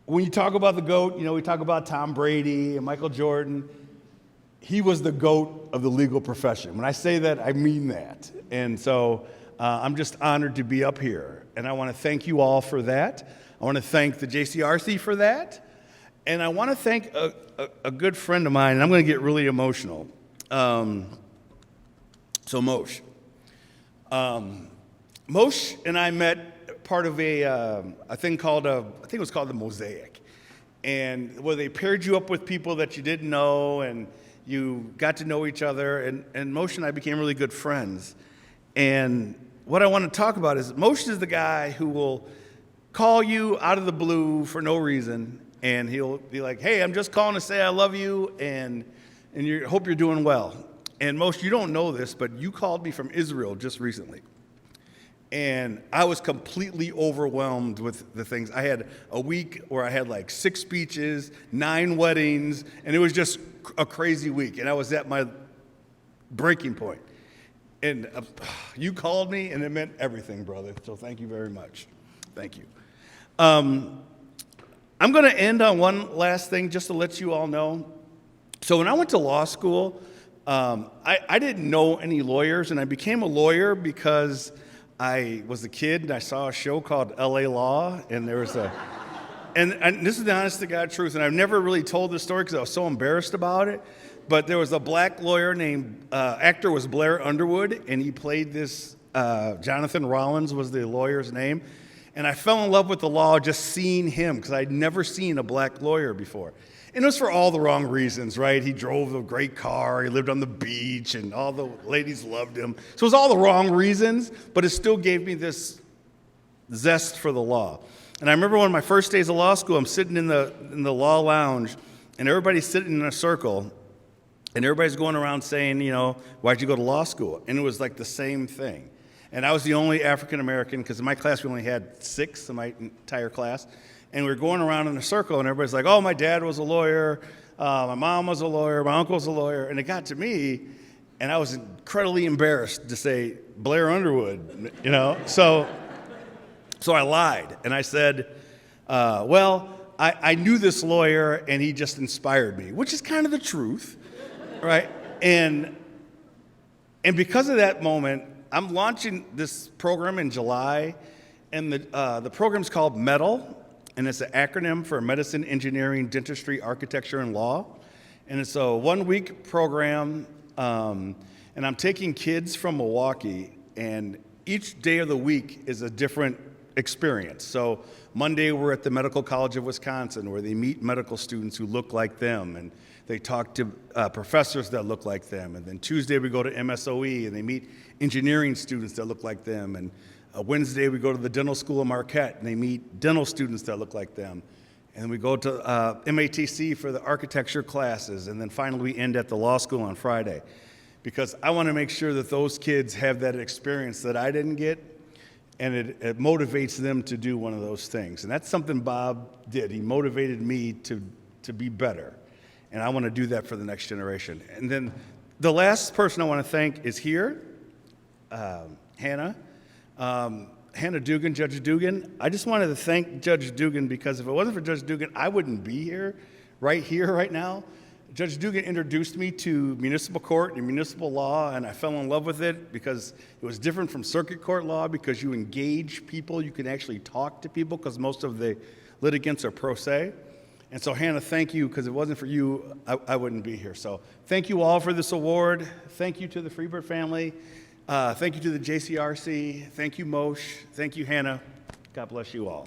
when you talk about the GOAT, we talk about Tom Brady and Michael Jordan. He was the GOAT of the legal profession. When I say that, I mean that. And so I'm just honored to be up here. And I want to thank you all for that. I want to thank the JCRC for that. And I want to thank a good friend of mine, and I'm going to get really emotional. So Moshe. Moshe and I met part of a thing called, I think it was called the Mosaic. And where they paired you up with people that you didn't know, and you got to know each other, and Moshe and I became really good friends. And what I want to talk about is Moshe is the guy who will call you out of the blue for no reason, and he'll be like, "Hey, I'm just calling to say I love you, and hope you're doing well." And Moshe, you don't know this, but you called me from Israel just recently. And I was completely overwhelmed with the things. I had a week where I had like 6 speeches, 9 weddings, and it was just a crazy week. And I was at my breaking point. And you called me, and it meant everything, brother. So thank you very much. Thank you. I'm going to end on one last thing just to let you all know. So when I went to law school, I didn't know any lawyers, and I became a lawyer because I was a kid and I saw a show called LA Law, and there was a, and this is the honest to God truth, and I've never really told this story because I was so embarrassed about it, but there was a black lawyer named, actor was Blair Underwood, and he played this, Jonathan Rollins was the lawyer's name, and I fell in love with the law just seeing him because I'd never seen a black lawyer before. And it was for all the wrong reasons, right? He drove a great car, he lived on the beach, and all the ladies loved him. So it was all the wrong reasons, but it still gave me this zest for the law. And I remember one of my first days of law school, I'm sitting in the law lounge, and everybody's sitting in a circle, and everybody's going around saying, you know, why'd you go to law school? And it was like the same thing. And I was the only African American, because in my class we only had 6 in my entire class. And we were going around in a circle, and everybody's like, oh, my dad was a lawyer, my mom was a lawyer, my uncle was a lawyer. And it got to me, and I was incredibly embarrassed to say Blair Underwood, you know? So I lied, and I said, well, I knew this lawyer, and he just inspired me, which is kind of the truth, right? And because of that moment, I'm launching this program in July, and the program's called MEDAL, and it's an acronym for Medicine, Engineering, Dentistry, Architecture, and Law. And it's a 1-week program, and I'm taking kids from Milwaukee, and each day of the week is a different experience. So Monday, we're at the Medical College of Wisconsin, where they meet medical students who look like them, and they talk to professors that look like them. And then Tuesday, we go to MSOE, and they meet engineering students that look like them. And Wednesday, we go to the dental school of Marquette, and they meet dental students that look like them. And we go to MATC for the architecture classes. And then finally, we end at the law school on Friday. Because I want to make sure that those kids have that experience that I didn't get, and it motivates them to do one of those things. And that's something Bob did. He motivated me to be better. And I want to do that for the next generation. And then the last person I want to thank is here, Hannah. Hannah Dugan, Judge Dugan. I just wanted to thank Judge Dugan because if it wasn't for Judge Dugan, I wouldn't be here right now. Judge Dugan introduced me to municipal court and municipal law, and I fell in love with it because it was different from circuit court law because you engage people, you can actually talk to people because most of the litigants are pro se. And so, Hannah, thank you, because if it wasn't for you, I wouldn't be here. So thank you all for this award. Thank you to the Frebert family. Thank you to the JCRC. Thank you, Moshe. Thank you, Hannah. God bless you all.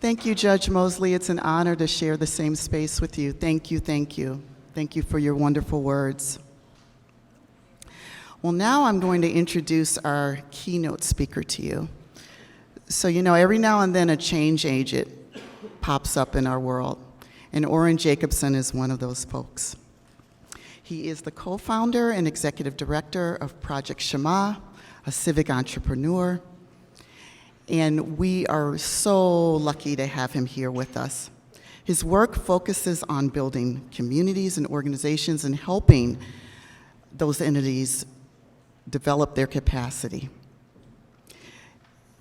Thank you, Judge Mosley. It's an honor to share the same space with you. Thank you, thank you. Thank you for your wonderful words. Well, now I'm going to introduce our keynote speaker to you. So, you know, every now and then a change agent pops up in our world, and Orrin Jacobson is one of those folks. He is the co-founder and executive director of Project Shema, a civic entrepreneur, and we are so lucky to have him here with us. His work focuses on building communities and organizations and helping those entities develop their capacity.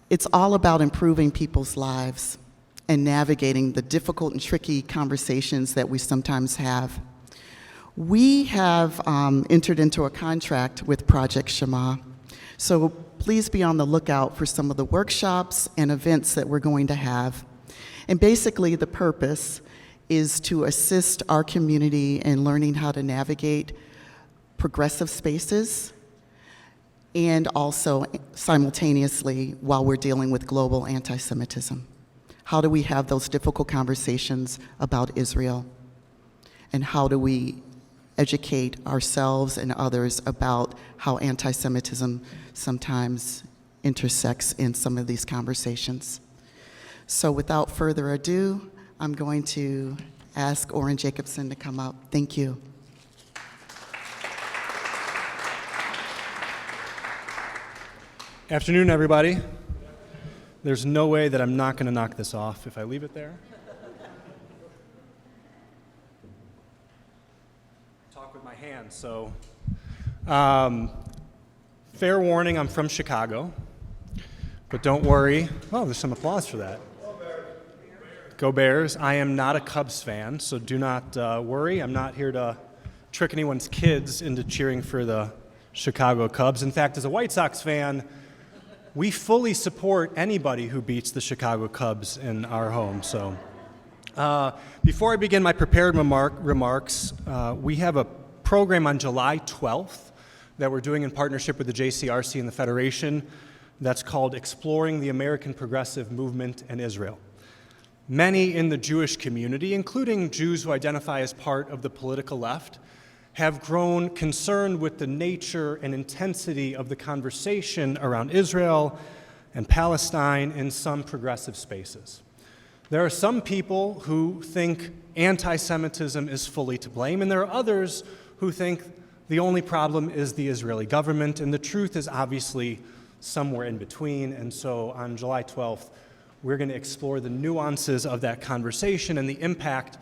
It's all about improving people's lives and navigating the difficult and tricky conversations that we sometimes have. We have entered into a contract with Project Shema, so please be on the lookout for some of the workshops and events that we're going to have. And basically the purpose is to assist our community in learning how to navigate progressive spaces and also simultaneously while we're dealing with global anti-Semitism. How do we have those difficult conversations about Israel? And how do we educate ourselves and others about how anti-Semitism sometimes intersects in some of these conversations? So without further ado, I'm going to ask Orrin Jacobson to come up. Thank you. Afternoon, everybody. There's no way that I'm not going to knock this off if I leave it there. Talk with my hands, so. Fair warning, I'm from Chicago, but don't worry. Oh, there's some applause for that. Go Bears. I am not a Cubs fan, so do not worry. I'm not here to trick anyone's kids into cheering for the Chicago Cubs. In fact, as a White Sox fan, we fully support anybody who beats the Chicago Cubs in our home. So, before I begin my prepared remarks, we have a program on July 12th that we're doing in partnership with the JCRC and the Federation that's called Exploring the American Progressive Movement in Israel. Many in the Jewish community, including Jews who identify as part of the political left, have grown concerned with the nature and intensity of the conversation around Israel and Palestine in some progressive spaces. There are some people who think anti-Semitism is fully to blame, and there are others who think the only problem is the Israeli government, and the truth is obviously somewhere in between. And so on July 12th, we're going to explore the nuances of that conversation and the impact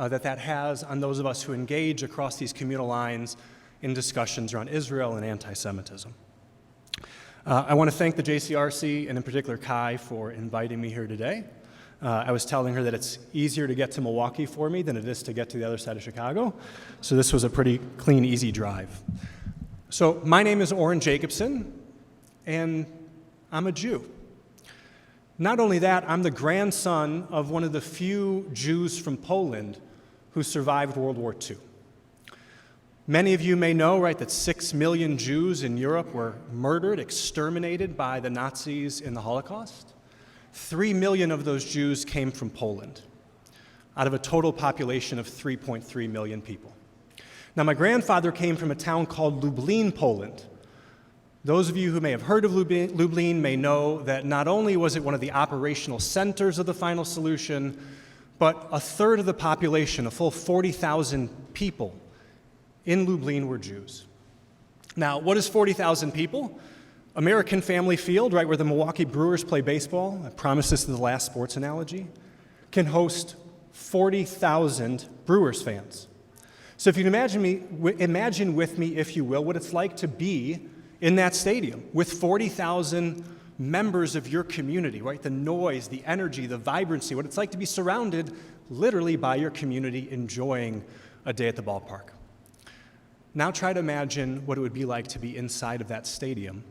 that has on those of us who engage across these communal lines in discussions around Israel and anti-Semitism. I want to thank the JCRC, and in particular Kai, for inviting me here today. I was telling her that it's easier to get to Milwaukee for me than it is to get to the other side of Chicago, so this was a pretty clean, easy drive. So my name is Oren Jacobson, and I'm a Jew. Not only that, I'm the grandson of one of the few Jews from Poland who survived World War II. Many of you may know, right, that 6 million Jews in Europe were murdered, exterminated by the Nazis in the Holocaust. 3 million of those Jews came from Poland, out of a total population of 3.3 million people. Now, my grandfather came from a town called Lublin, Poland. Those of you who may have heard of Lublin may know that not only was it one of the operational centers of the final solution, but a third of the population, a full 40,000 people in Lublin, were Jews. Now, what is 40,000 people? American Family Field, right where the Milwaukee Brewers play baseball, I promise this is the last sports analogy, can host 40,000 Brewers fans. So if you can imagine with me, if you will, what it's like to be in that stadium with 40,000 members of your community, right? The noise, the energy, the vibrancy, what it's like to be surrounded literally by your community enjoying a day at the ballpark. Now try to imagine what it would be like to be inside of that stadium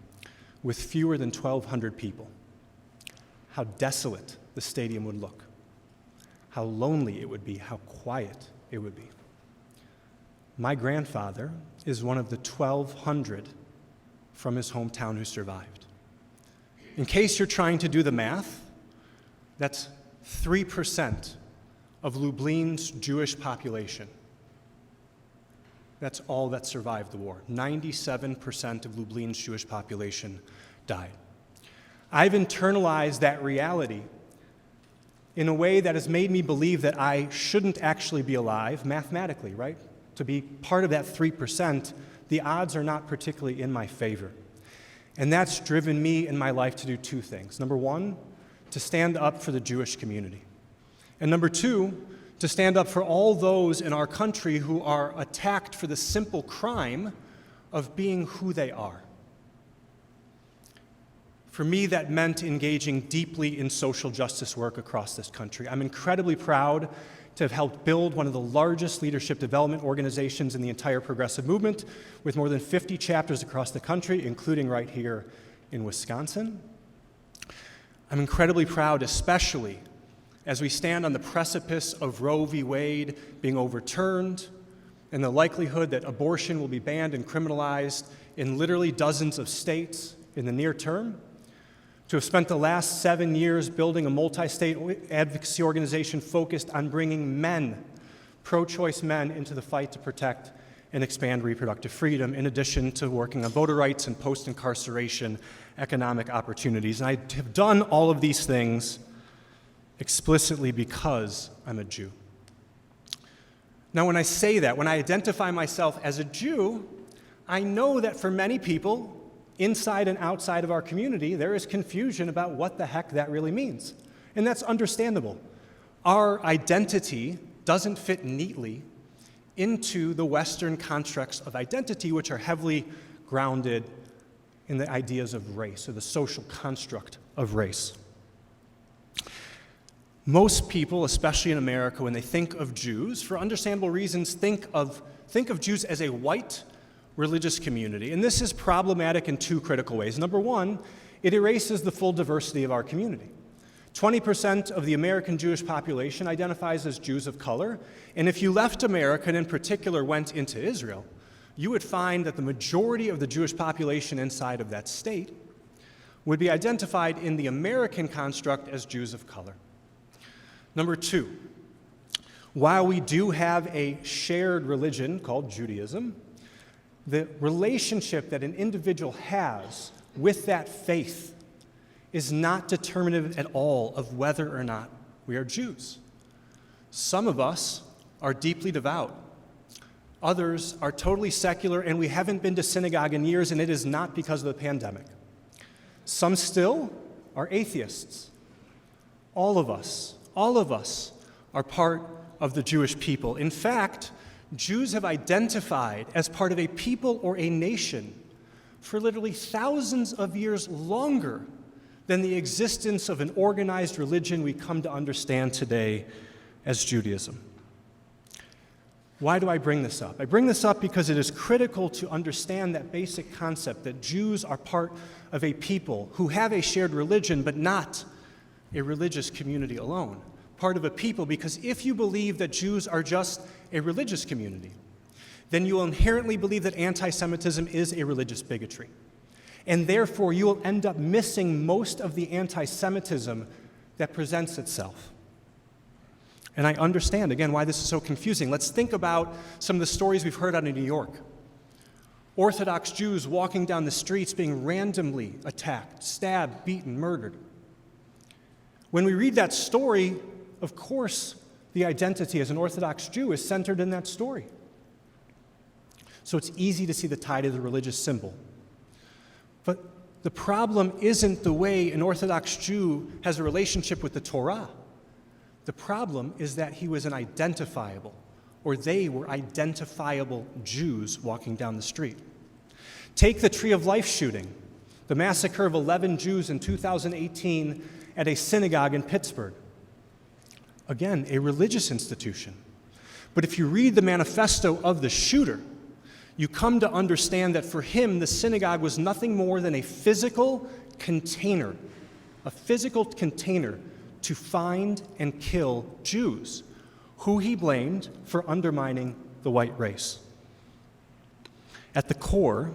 with fewer than 1,200 people. How desolate the stadium would look. How lonely it would be, how quiet it would be. My grandfather is one of the 1,200 from his hometown who survived. In case you're trying to do the math, that's 3% of Lublin's Jewish population. That's all that survived the war. 97% of Lublin's Jewish population died. I've internalized that reality in a way that has made me believe that I shouldn't actually be alive mathematically, right? To be part of that 3%, the odds are not particularly in my favor. And that's driven me in my life to do two things. Number one, to stand up for the Jewish community. And number two, to stand up for all those in our country who are attacked for the simple crime of being who they are. For me, that meant engaging deeply in social justice work across this country. I'm incredibly proud to have helped build one of the largest leadership development organizations in the entire progressive movement, with more than 50 chapters across the country, including right here in Wisconsin. I'm incredibly proud, especially as we stand on the precipice of Roe v. Wade being overturned and the likelihood that abortion will be banned and criminalized in literally dozens of states in the near term, to have spent the last 7 years building a multi-state advocacy organization focused on bringing men, pro-choice men, into the fight to protect and expand reproductive freedom, in addition to working on voter rights and post-incarceration economic opportunities. And I have done all of these things explicitly because I'm a Jew. Now, when I say that, when I identify myself as a Jew, I know that for many people, inside and outside of our community, there is confusion about what the heck that really means. And that's understandable. Our identity doesn't fit neatly into the Western constructs of identity, which are heavily grounded in the ideas of race, or the social construct of race. Most people, especially in America, when they think of Jews, for understandable reasons, think of Jews as a white religious community. And this is problematic in two critical ways. Number one, it erases the full diversity of our community. 20% of the American Jewish population identifies as Jews of color, and if you left America, and in particular went into Israel, you would find that the majority of the Jewish population inside of that state would be identified in the American construct as Jews of color. Number two, while we do have a shared religion called Judaism, the relationship that an individual has with that faith is not determinative at all of whether or not we are Jews. Some of us are deeply devout. Others are totally secular, and we haven't been to synagogue in years, and it is not because of the pandemic. Some still are atheists. All of us are part of the Jewish people. In fact, Jews have identified as part of a people or a nation for literally thousands of years longer than the existence of an organized religion we come to understand today as Judaism. Why do I bring this up? I bring this up because it is critical to understand that basic concept that Jews are part of a people who have a shared religion, but not a religious community alone. Part of a people, because if you believe that Jews are just a religious community, then you will inherently believe that anti-Semitism is a religious bigotry. And therefore, you will end up missing most of the anti-Semitism that presents itself. And I understand, again, why this is so confusing. Let's think about some of the stories we've heard out of New York. Orthodox Jews walking down the streets being randomly attacked, stabbed, beaten, murdered. When we read that story, of course, the identity as an Orthodox Jew is centered in that story. So it's easy to see the tie to the religious symbol. But the problem isn't the way an Orthodox Jew has a relationship with the Torah. The problem is that he was an identifiable, or they were identifiable Jews walking down the street. Take the Tree of Life shooting, the massacre of 11 Jews in 2018 at a synagogue in Pittsburgh. Again, a religious institution. But if you read the manifesto of the shooter, you come to understand that for him, the synagogue was nothing more than a physical container to find and kill Jews, who he blamed for undermining the white race. At the core,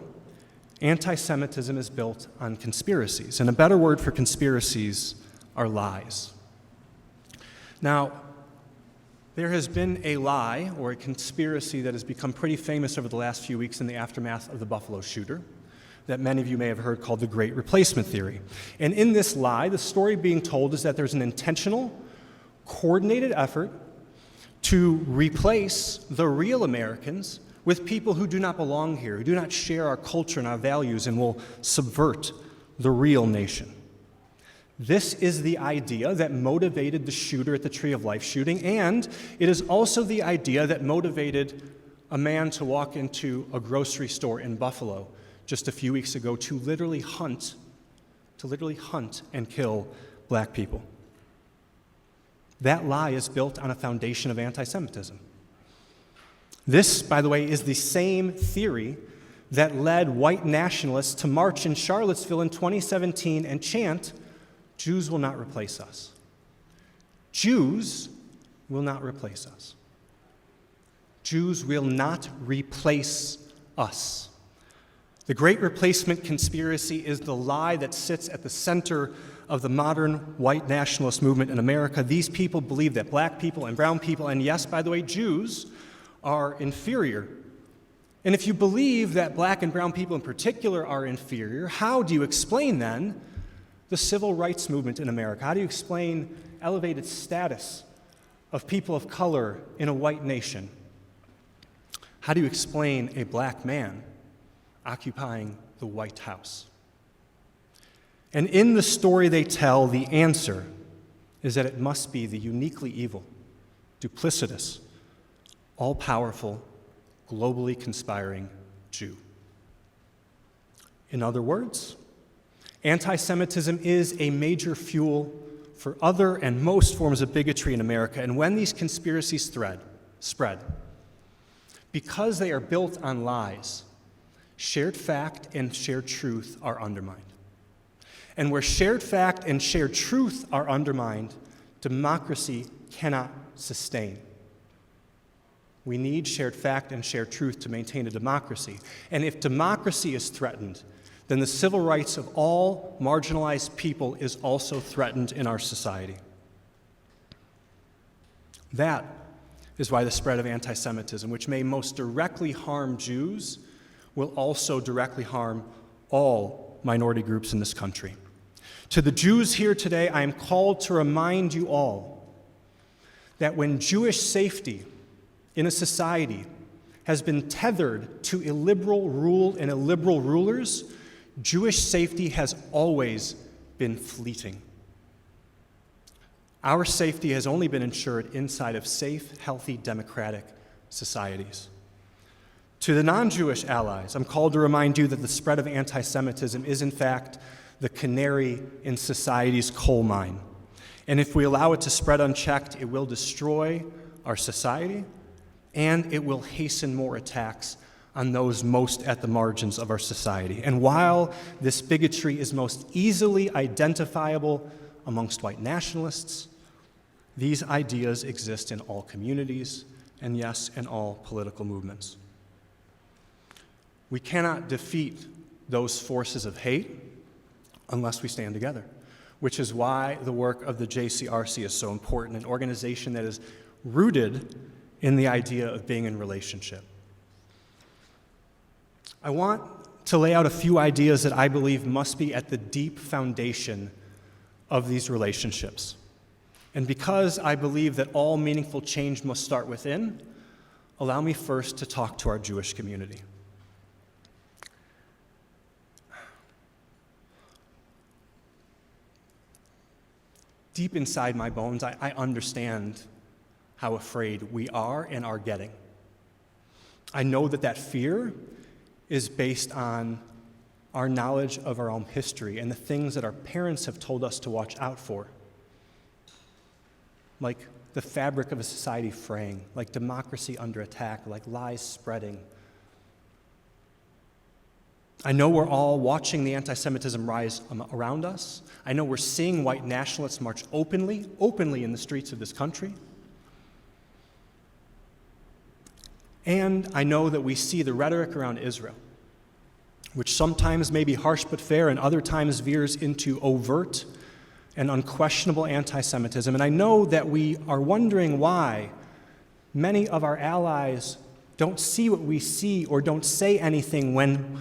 anti-Semitism is built on conspiracies, and a better word for conspiracies are lies. Now, there has been a lie or a conspiracy that has become pretty famous over the last few weeks in the aftermath of the Buffalo shooter that many of you may have heard called the Great Replacement Theory. And in this lie, the story being told is that there's an intentional, coordinated effort to replace the real Americans with people who do not belong here, who do not share our culture and our values, and will subvert the real nation. This is the idea that motivated the shooter at the Tree of Life shooting, and it is also the idea that motivated a man to walk into a grocery store in Buffalo just a few weeks ago to literally hunt and kill black people. That lie is built on a foundation of anti-Semitism. This, by the way, is the same theory that led white nationalists to march in Charlottesville in 2017 and chant, "Jews will not replace us. Jews will not replace us. Jews will not replace us." The Great Replacement conspiracy is the lie that sits at the center of the modern white nationalist movement in America. These people believe that black people and brown people, and yes, by the way, Jews, are inferior. And if you believe that black and brown people in particular are inferior, how do you explain then the civil rights movement in America? How do you explain elevated status of people of color in a white nation? How do you explain a black man occupying the White House? And in the story they tell, the answer is that it must be the uniquely evil, duplicitous, all-powerful, globally conspiring Jew. In other words, anti-Semitism is a major fuel for other and most forms of bigotry in America. And when these conspiracies spread, because they are built on lies, shared fact and shared truth are undermined. And where shared fact and shared truth are undermined, democracy cannot sustain. We need shared fact and shared truth to maintain a democracy. And if democracy is threatened, then the civil rights of all marginalized people is also threatened in our society. That is why the spread of anti-Semitism, which may most directly harm Jews, will also directly harm all minority groups in this country. To the Jews here today, I am called to remind you all that when Jewish safety in a society has been tethered to illiberal rule and illiberal rulers, Jewish safety has always been fleeting. Our safety has only been ensured inside of safe, healthy, democratic societies. To the non-Jewish allies, I'm called to remind you that the spread of anti-Semitism is, in fact, the canary in society's coal mine. And if we allow it to spread unchecked, it will destroy our society, and it will hasten more attacks on those most at the margins of our society. And while this bigotry is most easily identifiable amongst white nationalists, these ideas exist in all communities, and yes, in all political movements. We cannot defeat those forces of hate unless we stand together, which is why the work of the JCRC is so important, an organization that is rooted in the idea of being in relationship. I want to lay out a few ideas that I believe must be at the deep foundation of these relationships. And because I believe that all meaningful change must start within, allow me first to talk to our Jewish community. Deep inside my bones, I understand how afraid we are and are getting. I know that fear is based on our knowledge of our own history and the things that our parents have told us to watch out for, like the fabric of a society fraying, like democracy under attack, like lies spreading. I know we're all watching the anti-Semitism rise around us. I know we're seeing white nationalists march openly in the streets of this country. And I know that we see the rhetoric around Israel, which sometimes may be harsh but fair and other times veers into overt and unquestionable anti-Semitism. And I know that we are wondering why many of our allies don't see what we see or don't say anything when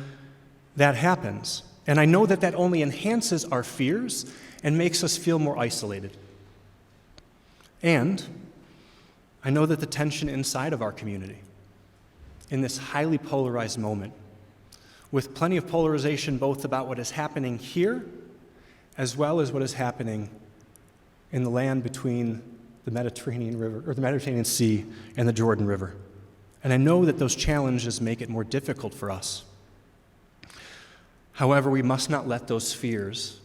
that happens. And I know that only enhances our fears and makes us feel more isolated. And I know that the tension inside of our community, in this highly polarized moment, with plenty of polarization both about what is happening here as well as what is happening in the land between the Mediterranean River, or the Mediterranean Sea and the Jordan River. And I know that those challenges make it more difficult for us. However, we must not let those fears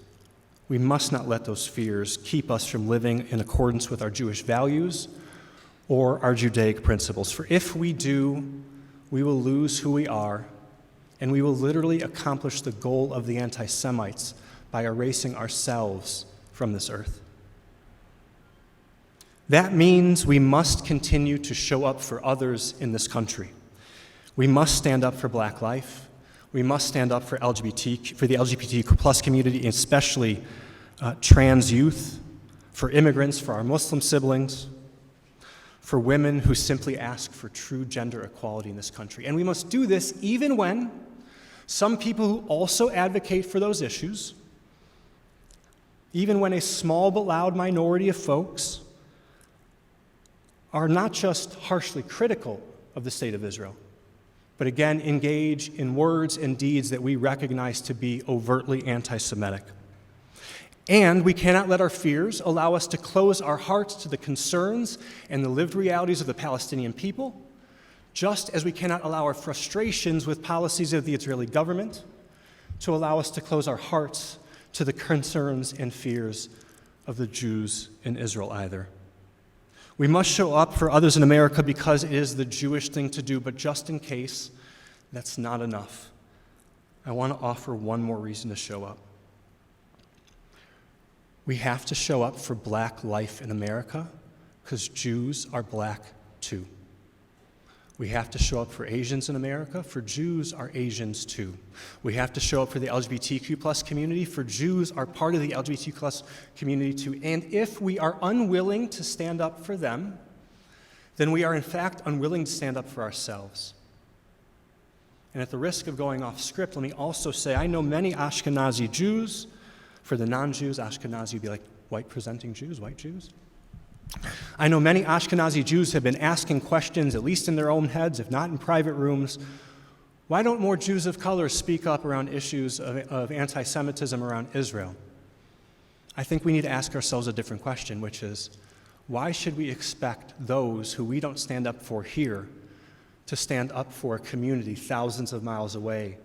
keep us from living in accordance with our Jewish values or our Judaic principles. For if we do, we will lose who we are, and we will literally accomplish the goal of the anti-Semites by erasing ourselves from this earth. That means we must continue to show up for others in this country. We must stand up for black life. We must stand up for the LGBTQ plus community, especially trans youth, for immigrants, for our Muslim siblings, for women who simply ask for true gender equality in this country. And we must do this even when some people who also advocate for those issues, even when a small but loud minority of folks are not just harshly critical of the state of Israel, but again engage in words and deeds that we recognize to be overtly anti-Semitic. And we cannot let our fears allow us to close our hearts to the concerns and the lived realities of the Palestinian people, just as we cannot allow our frustrations with policies of the Israeli government to allow us to close our hearts to the concerns and fears of the Jews in Israel either. We must show up for others in America because it is the Jewish thing to do, but just in case that's not enough, I want to offer one more reason to show up. We have to show up for black life in America because Jews are black too. We have to show up for Asians in America, for Jews are Asians too. We have to show up for the LGBTQ plus community, for Jews are part of the LGBTQ plus community too. And if we are unwilling to stand up for them, then we are in fact unwilling to stand up for ourselves. And at the risk of going off script, let me also say I know many Ashkenazi Jews. For the non-Jews, Ashkenazi would be like white-presenting Jews, white Jews. I know many Ashkenazi Jews have been asking questions, at least in their own heads, if not in private rooms. Why don't more Jews of color speak up around issues of anti-Semitism around Israel? I think we need to ask ourselves a different question, which is, why should we expect those who we don't stand up for here to stand up for a community thousands of miles away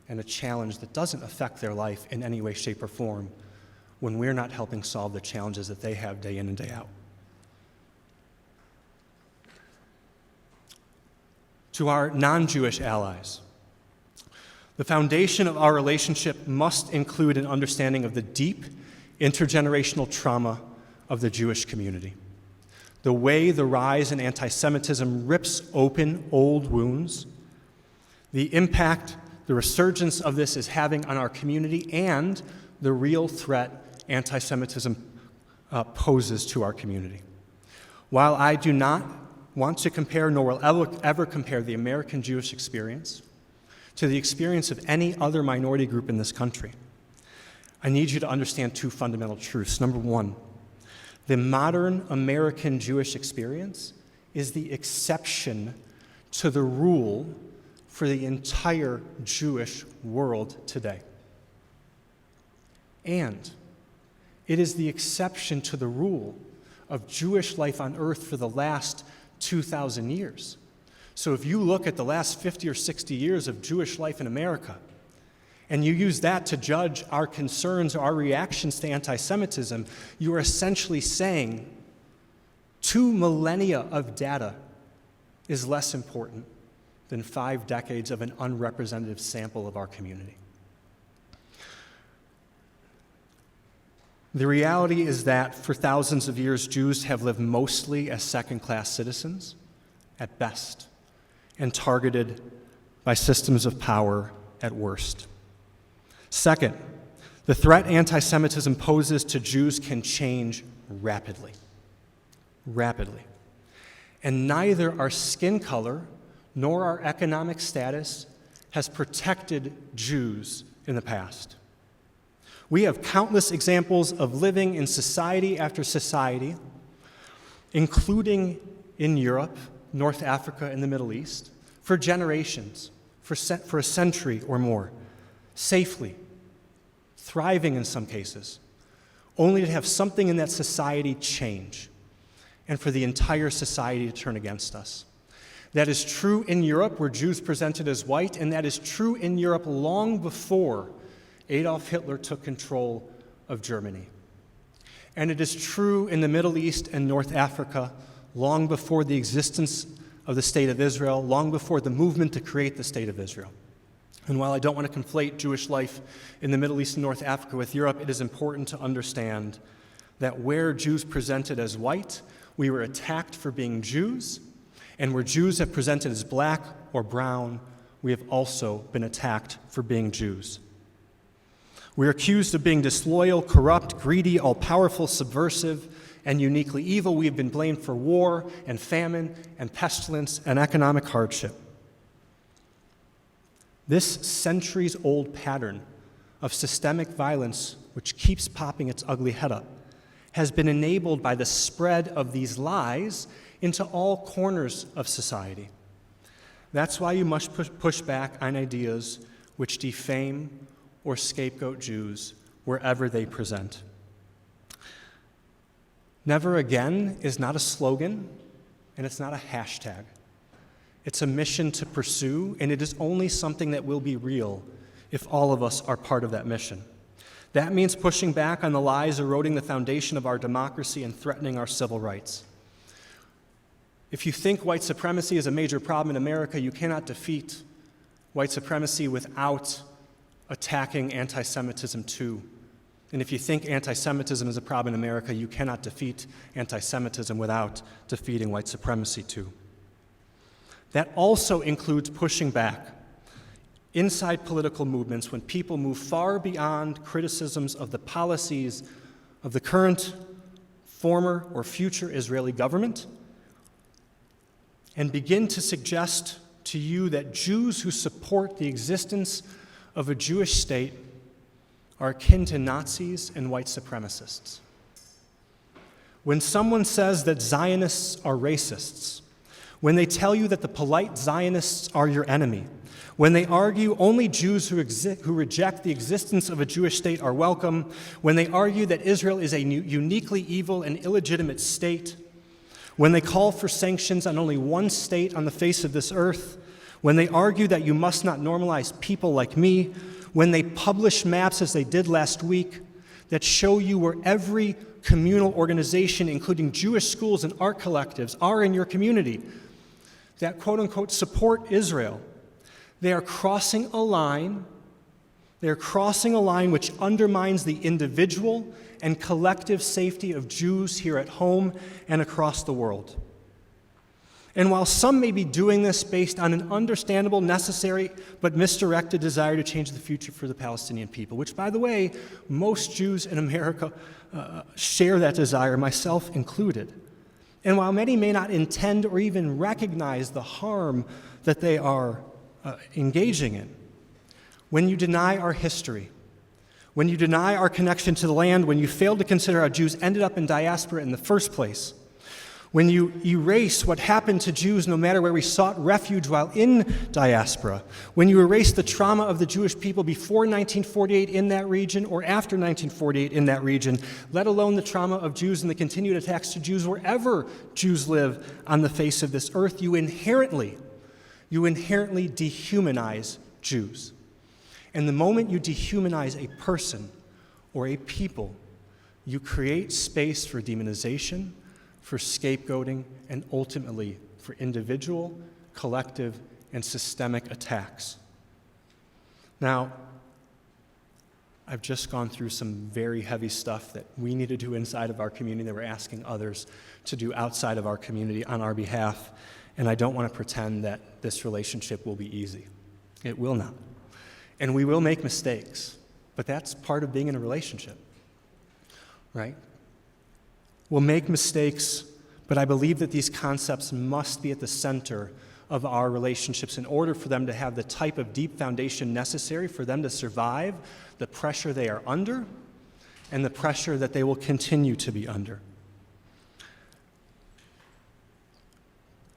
and a challenge that doesn't affect their life in any way, shape, or form when we're not helping solve the challenges that they have day in and day out? To our non-Jewish allies, the foundation of our relationship must include an understanding of the deep intergenerational trauma of the Jewish community. The way the rise in anti-Semitism rips open old wounds, the impact the resurgence of this is having on our community, and the real threat anti-Semitism poses to our community. While I do not want to compare, nor will ever compare, the American Jewish experience to the experience of any other minority group in this country, I need you to understand two fundamental truths. Number one, the modern American Jewish experience is the exception to the rule for the entire Jewish world today. And it is the exception to the rule of Jewish life on earth for the last 2,000 years. So if you look at the last 50 or 60 years of Jewish life in America, and you use that to judge our concerns or our reactions to anti-Semitism, you are essentially saying 2 millennia of data is less important than 5 decades of an unrepresentative sample of our community. The reality is that for thousands of years, Jews have lived mostly as second-class citizens, at best, and targeted by systems of power at worst. Second, the threat anti-Semitism poses to Jews can change rapidly. Rapidly. And neither our skin color nor our economic status has protected Jews in the past. We have countless examples of living in society after society, including in Europe, North Africa, and the Middle East, for generations, for a century or more, safely, thriving in some cases, only to have something in that society change, and for the entire society to turn against us. That is true in Europe, where Jews presented as white, and that is true in Europe long before Adolf Hitler took control of Germany. And it is true in the Middle East and North Africa long before the existence of the State of Israel, long before the movement to create the State of Israel. And while I don't want to conflate Jewish life in the Middle East and North Africa with Europe, it is important to understand that where Jews presented as white, we were attacked for being Jews, and where Jews have presented as black or brown, we have also been attacked for being Jews. We are accused of being disloyal, corrupt, greedy, all-powerful, subversive, and uniquely evil. We have been blamed for war and famine and pestilence and economic hardship. This centuries-old pattern of systemic violence, which keeps popping its ugly head up, has been enabled by the spread of these lies into all corners of society. That's why you must push back on ideas which defame or scapegoat Jews wherever they present. Never again is not a slogan, and it's not a hashtag. It's a mission to pursue, and it is only something that will be real if all of us are part of that mission. That means pushing back on the lies eroding the foundation of our democracy and threatening our civil rights. If you think white supremacy is a major problem in America, you cannot defeat white supremacy without attacking anti-Semitism too. And if you think anti-Semitism is a problem in America, you cannot defeat anti-Semitism without defeating white supremacy too. That also includes pushing back inside political movements when people move far beyond criticisms of the policies of the current, former, or future Israeli government and begin to suggest to you that Jews who support the existence of a Jewish state are akin to Nazis and white supremacists. When someone says that Zionists are racists, when they tell you that the polite Zionists are your enemy, when they argue only Jews who reject the existence of a Jewish state are welcome, when they argue that Israel is a uniquely evil and illegitimate state, when they call for sanctions on only one state on the face of this earth, when they argue that you must not normalize people like me, when they publish maps, as they did last week, that show you where every communal organization, including Jewish schools and art collectives, are in your community, that quote-unquote support Israel, they are crossing a line. They are crossing a line which undermines the individual and collective safety of Jews here at home and across the world. And while some may be doing this based on an understandable, necessary, but misdirected desire to change the future for the Palestinian people, which, by the way, most Jews in America share that desire, myself included. And while many may not intend or even recognize the harm that they are engaging in, when you deny our history, when you deny our connection to the land, when you fail to consider how Jews ended up in diaspora in the first place, when you erase what happened to Jews no matter where we sought refuge while in diaspora, when you erase the trauma of the Jewish people before 1948 in that region or after 1948 in that region, let alone the trauma of Jews and the continued attacks to Jews wherever Jews live on the face of this earth, you inherently dehumanize Jews. And the moment you dehumanize a person or a people, you create space for demonization, for scapegoating, and ultimately for individual, collective, and systemic attacks. Now, I've just gone through some very heavy stuff that we need to do inside of our community that we're asking others to do outside of our community on our behalf, and I don't want to pretend that this relationship will be easy. It will not. And we will make mistakes, but that's part of being in a relationship, right? We'll make mistakes, but I believe that these concepts must be at the center of our relationships in order for them to have the type of deep foundation necessary for them to survive the pressure they are under and the pressure that they will continue to be under.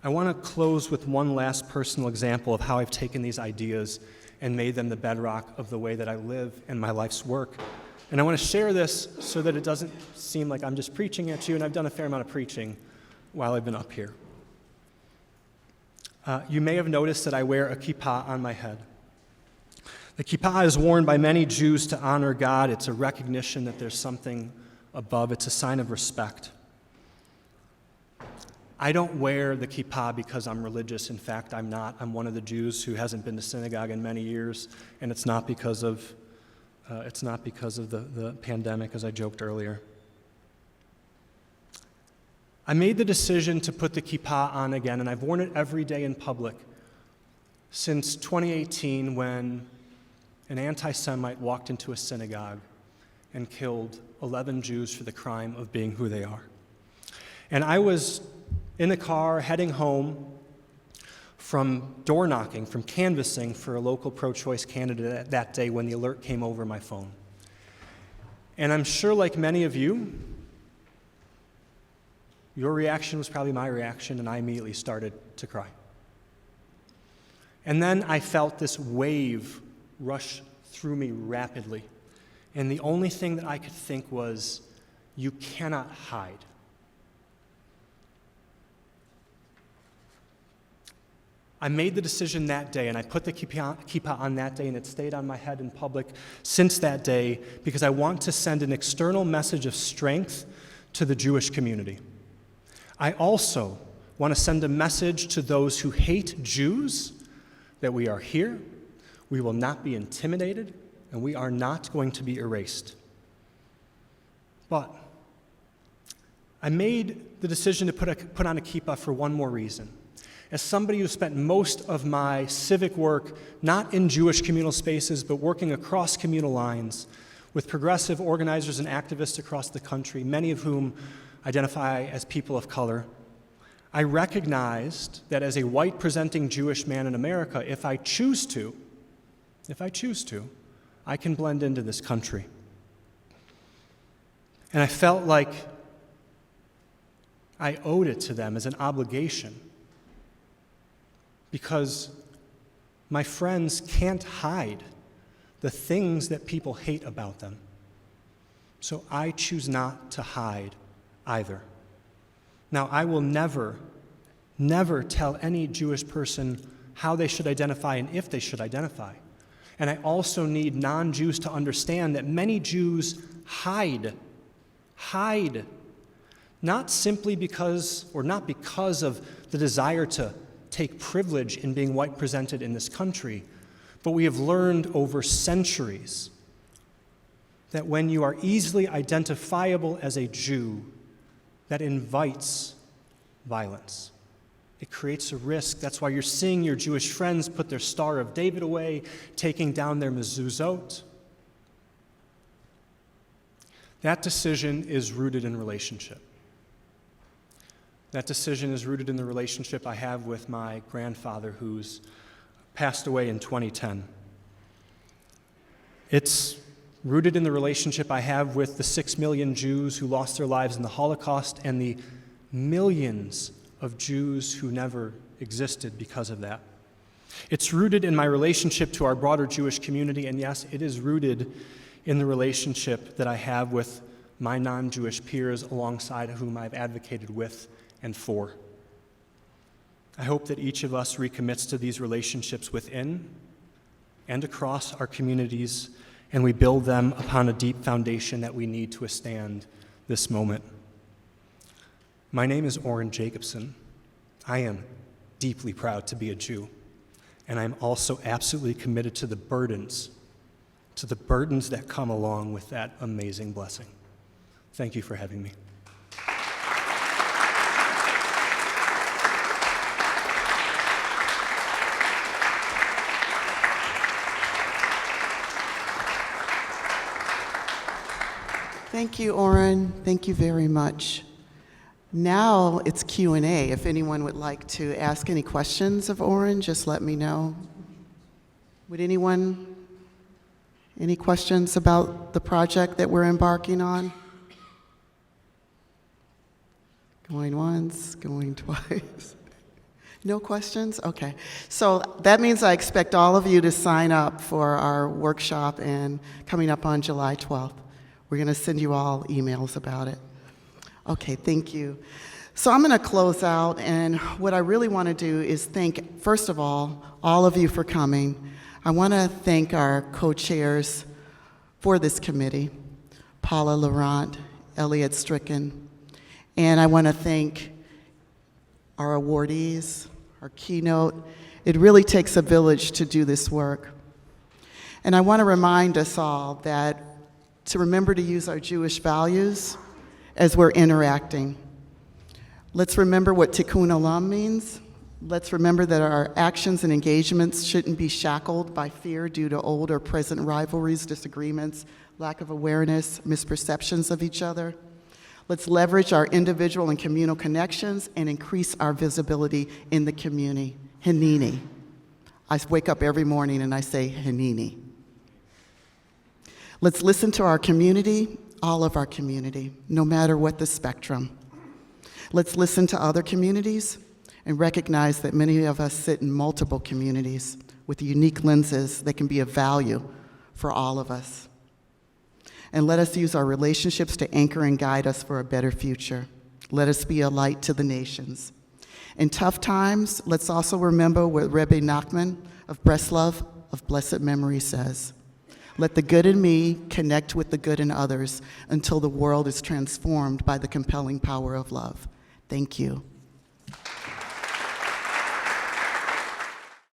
I want to close with one last personal example of how I've taken these ideas and made them the bedrock of the way that I live and my life's work. And I want to share this so that it doesn't seem like I'm just preaching at you, and I've done a fair amount of preaching while I've been up here. You may have noticed that I wear a kippah on my head. The kippah is worn by many Jews to honor God. It's a recognition that there's something above. It's a sign of respect. I don't wear the kippah because I'm religious. In fact, I'm not. I'm one of the Jews who hasn't been to synagogue in many years, and it's not because of the pandemic, as I joked earlier. I made the decision to put the kippah on again, and I've worn it every day in public since 2018 when an anti-Semite walked into a synagogue and killed 11 Jews for the crime of being who they are. And I was in the car heading home from door knocking, from canvassing for a local pro-choice candidate that day when the alert came over my phone. And I'm sure, like many of you, your reaction was probably my reaction, and I immediately started to cry. And then I felt this wave rush through me rapidly. And the only thing that I could think was, you cannot hide. I made the decision that day, and I put the kippah on that day, and it stayed on my head in public since that day, because I want to send an external message of strength to the Jewish community. I also want to send a message to those who hate Jews that we are here, we will not be intimidated, and we are not going to be erased. But I made the decision to put on a kippah for one more reason. As somebody who spent most of my civic work not in Jewish communal spaces, but working across communal lines with progressive organizers and activists across the country, many of whom identify as people of color, I recognized that as a white presenting Jewish man in America, if I choose to, I can blend into this country. And I felt like I owed it to them as an obligation, because my friends can't hide the things that people hate about them. So I choose not to hide either. Now, I will never tell any Jewish person how they should identify and if they should identify. And I also need non-Jews to understand that many Jews hide, not simply because, or not because of the desire to take privilege in being white presented in this country, but we have learned over centuries that when you are easily identifiable as a Jew, that invites violence. It creates a risk. That's why you're seeing your Jewish friends put their Star of David away, taking down their mezuzot. That decision is rooted in relationship. That decision is rooted in the relationship I have with my grandfather, who's passed away in 2010. It's rooted in the relationship I have with the 6 million Jews who lost their lives in the Holocaust and the millions of Jews who never existed because of that. It's rooted in my relationship to our broader Jewish community, and yes, it is rooted in the relationship that I have with my non-Jewish peers alongside whom I've advocated with and for. I hope that each of us recommits to these relationships within and across our communities, and we build them upon a deep foundation that we need to withstand this moment. My name is Oren Jacobson. I am deeply proud to be a Jew, and I'm also absolutely committed to the burdens that come along with that amazing blessing. Thank you for having me. Thank you, Orrin. Thank you very much. Now it's Q&A. If anyone would like to ask any questions of Orrin, just let me know. Would anyone, any questions about the project that we're embarking on? Going once, going twice. No questions? Okay. So that means I expect all of you to sign up for our workshop and coming up on July 12th. We're going to send you all emails about it. Okay, thank you. So I'm going to close out, and what I really want to do is thank, first of all of you for coming. I want to thank our co-chairs for this committee, Paula Laurent, Elliot Stricken, and I want to thank our awardees, our keynote. It really takes a village to do this work. And I want to remind us all that to remember to use our Jewish values as we're interacting. Let's remember what tikkun olam means. Let's remember that our actions and engagements shouldn't be shackled by fear due to old or present rivalries, disagreements, lack of awareness, misperceptions of each other. Let's leverage our individual and communal connections and increase our visibility in the community. Hanini. I wake up every morning and I say Hanini. Let's listen to our community, all of our community, no matter what the spectrum. Let's listen to other communities and recognize that many of us sit in multiple communities with unique lenses that can be of value for all of us. And let us use our relationships to anchor and guide us for a better future. Let us be a light to the nations. In tough times, let's also remember what Rebbe Nachman of Breslov of blessed memory says. Let the good in me connect with the good in others until the world is transformed by the compelling power of love. Thank you.